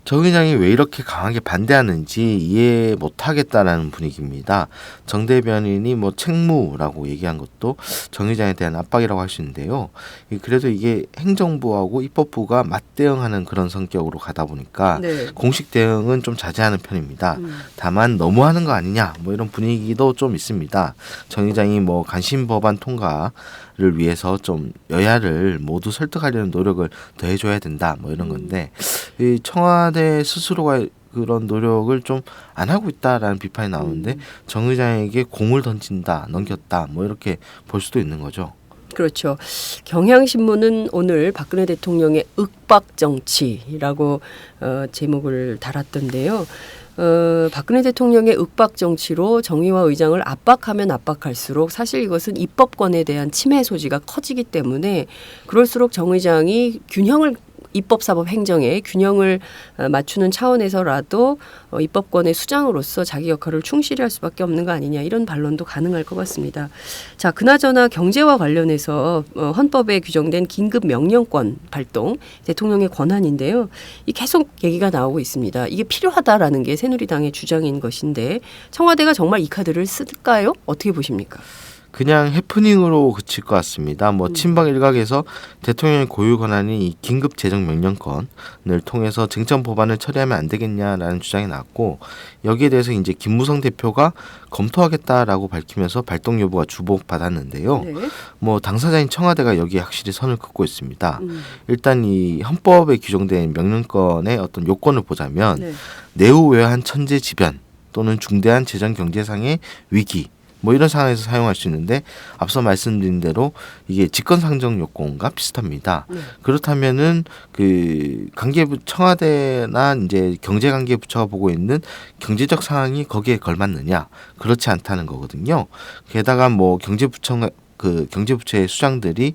정 의장이 왜 이렇게 강하게 반대하는지 이해 못하겠다라는 분위기입니다. 정 대변인이 뭐 책무라고 얘기한 것도 정 의장에 대한 압박이라고 할 수 있는데요. 그래도 이게 행정부하고 입법부가 맞대응하는 그런 성격으로 가다 보니까 네. 공식 대응은 좀 자제하는 편입니다. 다만 너무하는 거 아니냐 뭐 이런 분위기도 좀 있습니다. 정 의장이 뭐 관심 법안 통과를 위해서 좀 여야를 모두 설득하려는 노력을 더 해줘야 된다 뭐 이런 건데 이 청와대 청와대 스스로가 그런 노력을 좀 안 하고 있다라는 비판이 나오는데 정 의장에게 공을 던진다, 넘겼다, 뭐 이렇게 볼 수도 있는 거죠. 그렇죠. 경향신문은 오늘 박근혜 대통령의 윽박 정치라고 제목을 달았던데요. 박근혜 대통령의 윽박 정치로 정의와 의장을 압박하면 압박할수록 사실 이것은 입법권에 대한 침해 소지가 커지기 때문에 그럴수록 정 의장이 입법사법 행정의 균형을 맞추는 차원에서라도 입법권의 수장으로서 자기 역할을 충실히 할 수밖에 없는 거 아니냐 이런 반론도 가능할 것 같습니다. 자, 그나저나 경제와 관련해서 헌법에 규정된 긴급 명령권 발동 대통령의 권한인데요. 이 계속 얘기가 나오고 있습니다. 이게 필요하다라는 게 새누리당의 주장인 것인데 청와대가 정말 이 카드를 쓸까요? 어떻게 보십니까? 그냥 해프닝으로 그칠 것 같습니다. 친박 일각에서 대통령의 고유 권한인 이 긴급 재정 명령권을 통해서 쟁점 법안을 처리하면 안 되겠냐라는 주장이 나왔고 여기에 대해서 이제 김무성 대표가 검토하겠다라고 밝히면서 발동 여부가 주목받았는데요. 네. 당사자인 청와대가 여기에 확실히 선을 긋고 있습니다. 일단 이 헌법에 규정된 명령권의 어떤 요건을 보자면 내후외환 천재지변 또는 중대한 재정 경제상의 위기 이런 상황에서 사용할 수 있는데 앞서 말씀드린 대로 이게 직권상정 요건과 비슷합니다. 그렇다면은 그 관계부 청와대나 이제 경제관계 부처가 보고 있는 경제적 상황이 거기에 걸맞느냐 그렇지 않다는 거거든요. 게다가 경제부처의 수장들이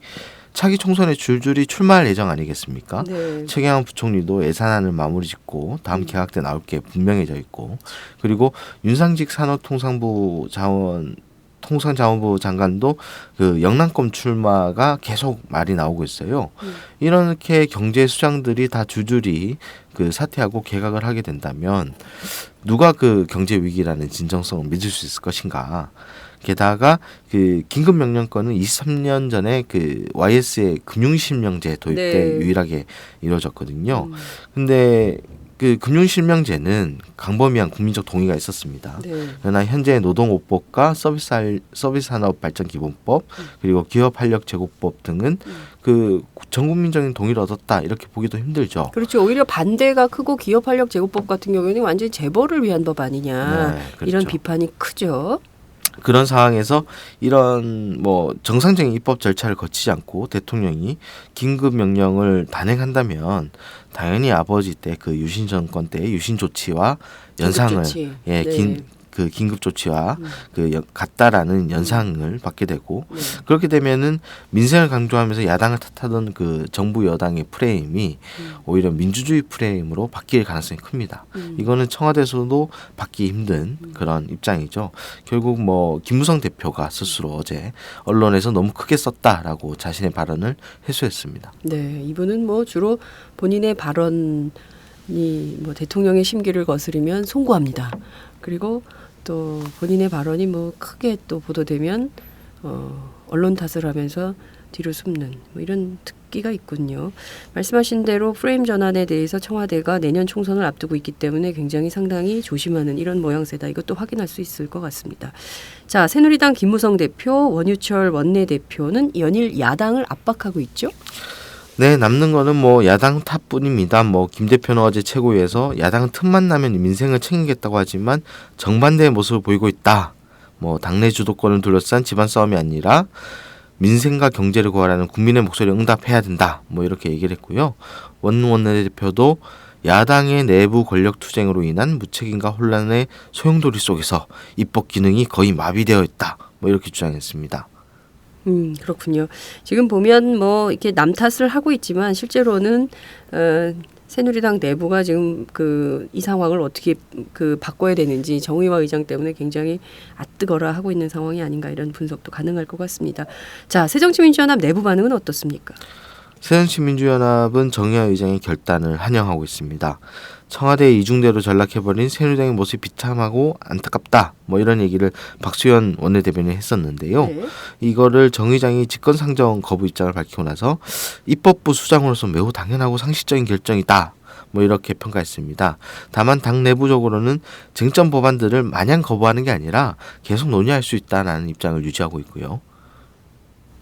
차기 총선에 줄줄이 출마할 예정 아니겠습니까? 네. 최경환 부총리도 예산안을 마무리 짓고 다음 개각 때 나올 게 분명해져 있고 그리고 윤상직 산업통상자원부 장관도 그 영남권 출마가 계속 말이 나오고 있어요. 이렇게 경제 수장들이 다 줄줄이 그 사퇴하고 개각을 하게 된다면 누가 그 경제 위기라는 진정성을 믿을 수 있을 것인가? 게다가 그 긴급 명령권은 23년 전에 그 YS의 금융실명제 도입 때 유일하게 이루어졌거든요. 근데 그 금융실명제는 광범위한 국민적 동의가 있었습니다. 그러나 현재 노동오법과 서비스산업발전기본법 그리고 기업활력제고법 등은 그 전국민적인 동의를 얻었다 이렇게 보기도 힘들죠. 그렇죠. 오히려 반대가 크고 기업활력제고법 같은 경우에는 완전히 재벌을 위한 법 아니냐 그렇죠. 이런 비판이 크죠. 그런 상황에서 이런 정상적인 입법 절차를 거치지 않고 대통령이 긴급 명령을 단행한다면 당연히 아버지 때 그 유신 정권 때의 유신 조치와 연상을 그 긴급 조치와 같다라는 연상을 받게 되고 그렇게 되면은 민생을 강조하면서 야당을 탓하던 그 정부 여당의 프레임이 오히려 민주주의 프레임으로 바뀔 가능성이 큽니다. 이거는 청와대에서도 받기 힘든 그런 입장이죠. 결국 김무성 대표가 스스로 어제 언론에서 너무 크게 썼다라고 자신의 발언을 해소했습니다. 네, 이분은 주로 본인의 발언이 대통령의 심기를 거스르면 송구합니다. 그리고 또 본인의 발언이 크게 또 보도되면 언론 탓을 하면서 뒤로 숨는 이런 특기가 있군요. 말씀하신 대로 프레임 전환에 대해서 청와대가 내년 총선을 앞두고 있기 때문에 굉장히 상당히 조심하는 이런 모양새다. 이것도 확인할 수 있을 것 같습니다. 자, 새누리당 김무성 대표, 원유철 원내대표는 연일 야당을 압박하고 있죠? 네, 남는 거는 야당 탓뿐입니다. 김 대표는 어제 최고위에서 야당은 틈만 나면 민생을 챙기겠다고 하지만 정반대의 모습을 보이고 있다. 당내 주도권을 둘러싼 집안 싸움이 아니라 민생과 경제를 구하라는 국민의 목소리에 응답해야 된다. 이렇게 얘기를 했고요. 원 원내대표도 야당의 내부 권력 투쟁으로 인한 무책임과 혼란의 소용돌이 속에서 입법 기능이 거의 마비되어 있다. 이렇게 주장했습니다. 그렇군요. 지금 보면 이렇게 남 탓을 하고 있지만 실제로는 새누리당 내부가 지금 이 상황을 어떻게 바꿔야 되는지 정의와 의장 때문에 굉장히 앗뜨거라 하고 있는 상황이 아닌가 이런 분석도 가능할 것 같습니다. 자, 새정치민주연합 내부 반응은 어떻습니까? 새정치민주연합은 정의와 의장의 결단을 환영하고 있습니다. 청와대에 이중대로 전락해버린 새누리당의 모습이 비참하고 안타깝다. 이런 얘기를 박수현 원내대변인이 했었는데요. 이거를 정 의장이 직권상정 거부 입장을 밝히고 나서 입법부 수장으로서 매우 당연하고 상식적인 결정이다. 이렇게 평가했습니다. 다만 당 내부적으로는 쟁점 법안들을 마냥 거부하는 게 아니라 계속 논의할 수 있다는 입장을 유지하고 있고요.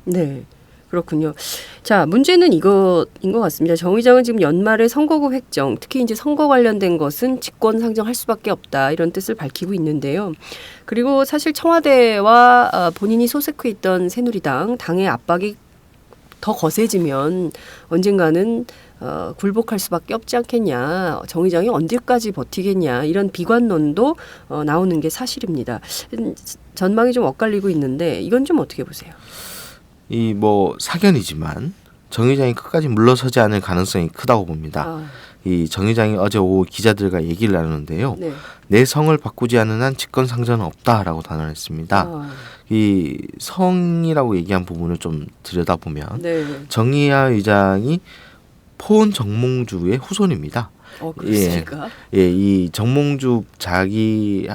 네. 그렇군요. 자, 문제는 이거인 것 같습니다. 정 의장은 지금 연말에 선거구 획정, 특히 이제 선거 관련된 것은 직권 상정할 수밖에 없다 이런 뜻을 밝히고 있는데요. 그리고 사실 청와대와 본인이 소속해 있던 새누리당 당의 압박이 더 거세지면 언젠가는 굴복할 수밖에 없지 않겠냐. 정 의장이 언제까지 버티겠냐. 이런 비관론도 나오는 게 사실입니다. 전망이 좀 엇갈리고 있는데 이건 좀 어떻게 보세요? 이 뭐 사견이지만 정 의장이 끝까지 물러서지 않을 가능성이 크다고 봅니다. 이 정 의장이 어제 오후 기자들과 얘기를 나누는데요. 네. 내 성을 바꾸지 않는 한 직권 상정은 없다라고 단언했습니다. 이 성이라고 얘기한 부분을 좀 들여다보면 네. 정의화 의장이 포은 정몽주의 후손입니다. 그렇습니까? 이 정몽주 자기의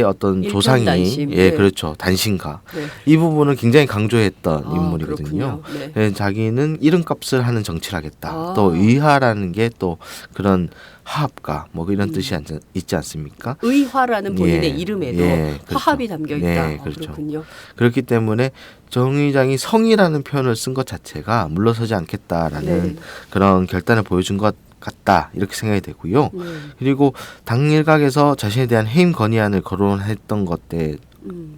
어떤 조상이 단심. 예, 네. 그렇죠. 단신가. 네. 이 부분을 굉장히 강조했던 인물이거든요. 그렇군요. 네. 예, 자기는 이름값을 하는 정치를 하겠다. 아. 또 의화라는 게 또 그런 화합가 뭐 이런 뜻이 있지 않습니까? 의화라는 본인의 예, 이름에도 예, 그렇죠. 화합이 담겨 있다. 예, 그렇죠. 그렇군요. 그렇기 때문에 정 의장이 성이라는 표현을 쓴 것 자체가 물러서지 않겠다라는 네. 그런 결단을 보여준 것 같다 이렇게 생각이 되고요. 네. 그리고 당 일각에서 자신에 대한 해임 건의안을 거론했던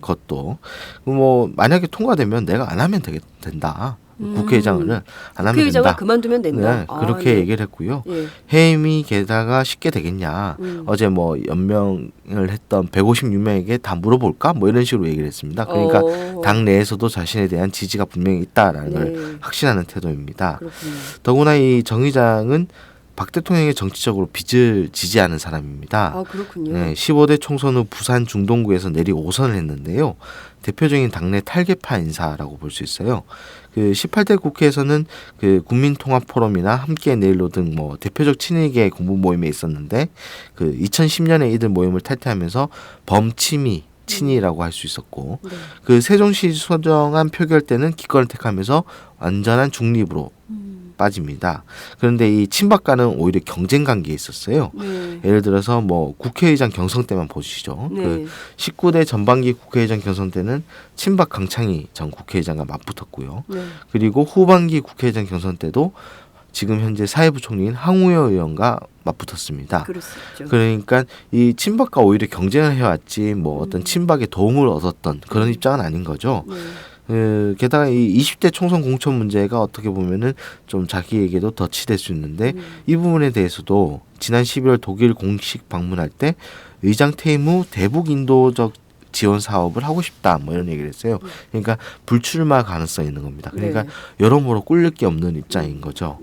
것도 뭐 만약에 통과되면 내가 안 하면 된다. 국회의장을 안 하면 국회의장을 된다. 그만두면 된다. 네, 그렇게 네. 얘기를 했고요. 예. 해임이 게다가 쉽게 되겠냐. 어제 뭐 연명을 했던 156명에게 다 물어볼까? 뭐 이런 식으로 얘기를 했습니다. 그러니까 당 내에서도 자신에 대한 지지가 분명히 있다라는 걸 확신하는 태도입니다. 그렇군요. 더구나 이 정 의장은 박 대통령의 정치적으로 빚을 지지하는 사람입니다. 그렇군요. 네, 15대 총선 후 부산 중동구에서 내리 5선을 했는데요. 대표적인 당내 탈계파 인사라고 볼 수 있어요. 그 18대 국회에서는 그 국민통합포럼이나 함께 내일로 등 뭐 대표적 친이계 공부 모임에 있었는데 그 2010년에 이들 모임을 탈퇴하면서 범친이 친이라고 할 수 있었고 그 세종시 소정안 표결 때는 기권을 택하면서 완전한 중립으로 빠집니다. 그런데 이 친박과는 오히려 경쟁 관계에 있었어요. 예를 들어서 뭐 국회의장 경선 때만 보시죠. 그 19대 전반기 국회의장 경선 때는 친박 강창희 전 국회의장과 맞붙었고요. 그리고 후반기 국회의장 경선 때도 지금 현재 사회부총리인 황우여 의원과 맞붙었습니다. 그러니까 이 친박과 오히려 경쟁을 해왔지 뭐 어떤 친박의 도움을 얻었던 그런 입장은 아닌 거죠. 게다가 이 20대 총선 공천 문제가 어떻게 보면은 좀 자기에게도 덫이 될 수 있는데 이 부분에 대해서도 지난 12월 독일 공식 방문할 때 의장 퇴임 후 대북 인도적 지원 사업을 하고 싶다 뭐 이런 얘기를 했어요. 그러니까 불출마 가능성이 있는 겁니다. 그러니까 여러모로 꿀릴 게 없는 입장인 거죠.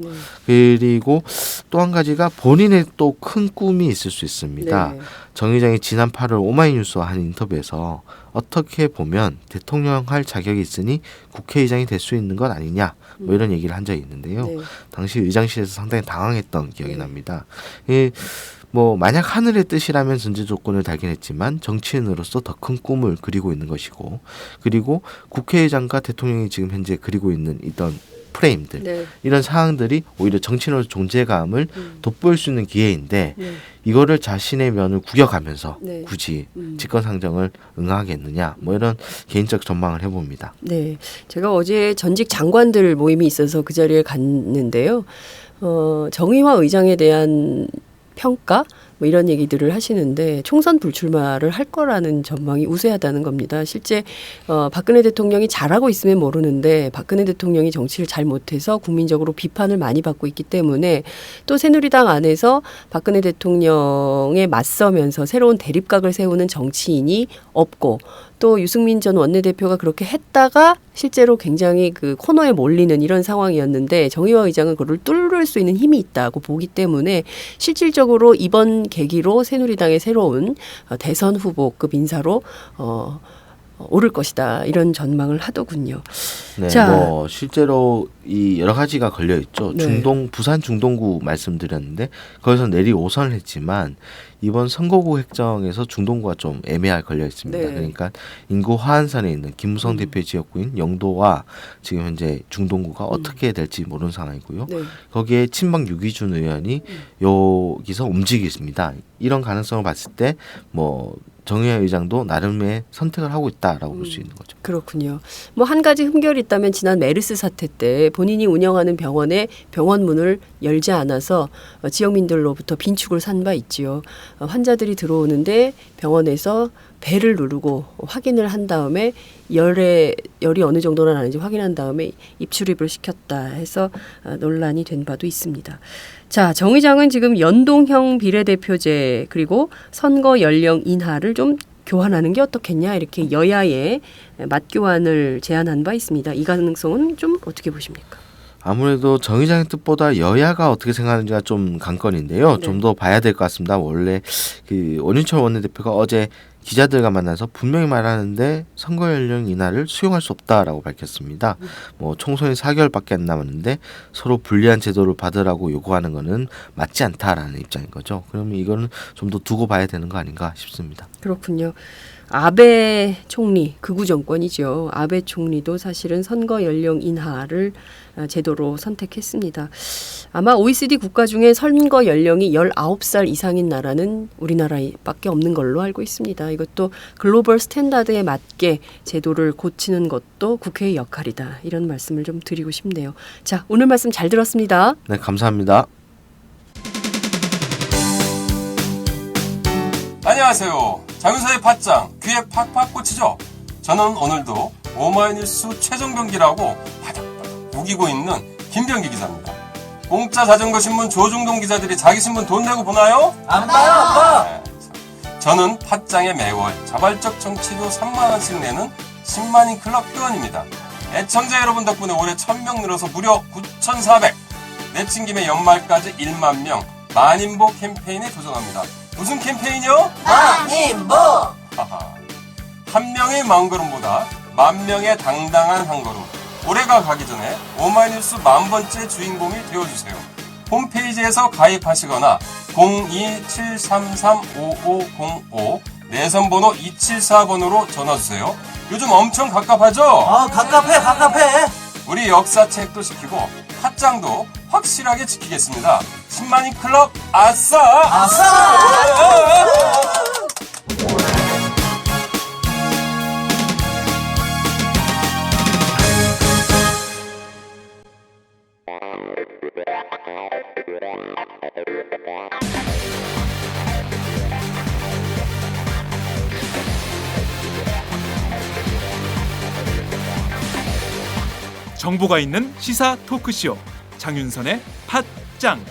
그리고 또 한 가지가 본인의 또 큰 꿈이 있을 수 있습니다. 정 의장이 지난 8월 오마이뉴스와 한 인터뷰에서 어떻게 보면 대통령 할 자격이 있으니 국회의장이 될 수 있는 것 아니냐 뭐 이런 얘기를 한 적이 있는데요. 당시 의장실에서 상당히 당황했던 기억이 납니다. 뭐 만약 하늘의 뜻이라면 전제 조건을 달긴 했지만 정치인으로서 더 큰 꿈을 그리고 있는 것이고 그리고 국회의장과 대통령이 지금 현재 그리고 있는 이런 프레임들 이런 사항들이 오히려 정치인으로서 존재감을 돋보일 수 있는 기회인데 이거를 자신의 면을 구겨가면서 굳이 직권상정을 응하겠느냐 뭐 이런 개인적 전망을 해봅니다. 네, 제가 어제 전직 장관들 모임이 있어서 그 자리에 갔는데요. 정의화 의장에 대한 평가 뭐 이런 얘기들을 하시는데 총선 불출마를 할 거라는 전망이 우세하다는 겁니다. 실제 박근혜 대통령이 잘하고 있으면 모르는데 박근혜 대통령이 정치를 잘 못해서 국민적으로 비판을 많이 받고 있기 때문에 또 새누리당 안에서 박근혜 대통령에 맞서면서 새로운 대립각을 세우는 정치인이 없고 또 유승민 전 원내대표가 그렇게 했다가 실제로 굉장히 그 코너에 몰리는 이런 상황이었는데 정의화 의장은 그걸 뚫을 수 있는 힘이 있다고 보기 때문에 실질적으로 이번 계기로 새누리당의 새로운 대선 후보급 인사로 오를 것이다 이런 전망을 하더군요. 네, 자, 뭐 실제로 이 여러 가지가 걸려 있죠. 부산 중동구 말씀드렸는데 거기서 내리 5선을 했지만 이번 선거구 획정에서 중동구가 좀 애매하게 걸려 있습니다. 그러니까 인구 하한선에 있는 김무성 대표의 지역구인 영도와 지금 현재 중동구가 어떻게 될지 모르는 상황이고요. 거기에 친박 유기준 의원이 여기서 움직이십니다. 이런 가능성을 봤을 때 뭐 정의화 의장도 나름의 선택을 하고 있다라고 볼 수 있는 거죠. 그렇군요. 뭐 한 가지 흠결이 있다면 지난 메르스 사태 때 본인이 운영하는 병원에 병원 문을 열지 않아서 지역민들로부터 빈축을 산 바 있지요. 환자들이 들어오는데 병원에서 벨을 누르고 확인을 한 다음에 열이 어느 정도나 나는지 확인한 다음에 입출입을 시켰다 해서 논란이 된 바도 있습니다. 자, 정 의장은 지금 연동형 비례대표제 그리고 선거 연령 인하를 좀 교환하는 게 어떻겠냐 이렇게 여야의 맞교환을 제안한 바 있습니다. 이 가능성은 좀 어떻게 보십니까? 아무래도 정 의장의 뜻보다 여야가 어떻게 생각하는지가 좀 관건인데요. 네. 좀 더 봐야 될 것 같습니다. 원래 그 원윤철 원내대표가 어제 기자들과 만나서 분명히 말하는데 선거 연령 인하를 수용할 수 없다라고 밝혔습니다. 뭐 총선이 4개월밖에 안 남았는데 서로 불리한 제도를 받으라고 요구하는 거는 맞지 않다라는 입장인 거죠. 그러면 이거는 좀 더 두고 봐야 되는 거 아닌가 싶습니다. 그렇군요. 아베 총리, 극우 정권이죠. 아베 총리도 사실은 선거 연령 인하를 제도로 선택했습니다. 아마 OECD 국가 중에 선거 연령이 19살 이상인 나라는 우리나라밖에 없는 걸로 알고 있습니다. 이것도 글로벌 스탠다드에 맞게 제도를 고치는 것도 국회의 역할이다. 이런 말씀을 좀 드리고 싶네요. 자, 오늘 말씀 잘 들었습니다. 네, 감사합니다. 안녕하세요. 장윤서의 팟짱 귀에 팍팍 꽂히죠? 저는 오늘도 오마이뉴스 최종 경기라고 바닥바닥 우기고 있는 김병기 기자입니다. 공짜 자전거 신문 조중동 기자들이 자기 신문 돈 내고 보나요? 안 봐요, 아빠. 네. 저는 팟짱에 매월 자발적 정치료 3만원씩 내는 10만인 클럽 회원입니다. 애청자 여러분 덕분에 올해 1000명 늘어서 무려 9,400. 내친 김에 연말까지 1만 명 만인보 캠페인에 도전합니다. 무슨 캠페인이요? 만인보! 한 명의 마음걸음보다 만 명의 당당한 한 걸음. 올해가 가기 전에 오마이뉴스 10,000번째 주인공이 되어주세요. 홈페이지에서 가입하시거나 02-733-5505 내선번호 274번으로 전화주세요. 요즘 엄청 갑갑하죠? 갑갑해. 우리 역사책도 지키고 팟짱도 확실하게 지키겠습니다. 10만인 클럽 아싸! 정보가 있는 시사 토크쇼 장윤선의 팟짱.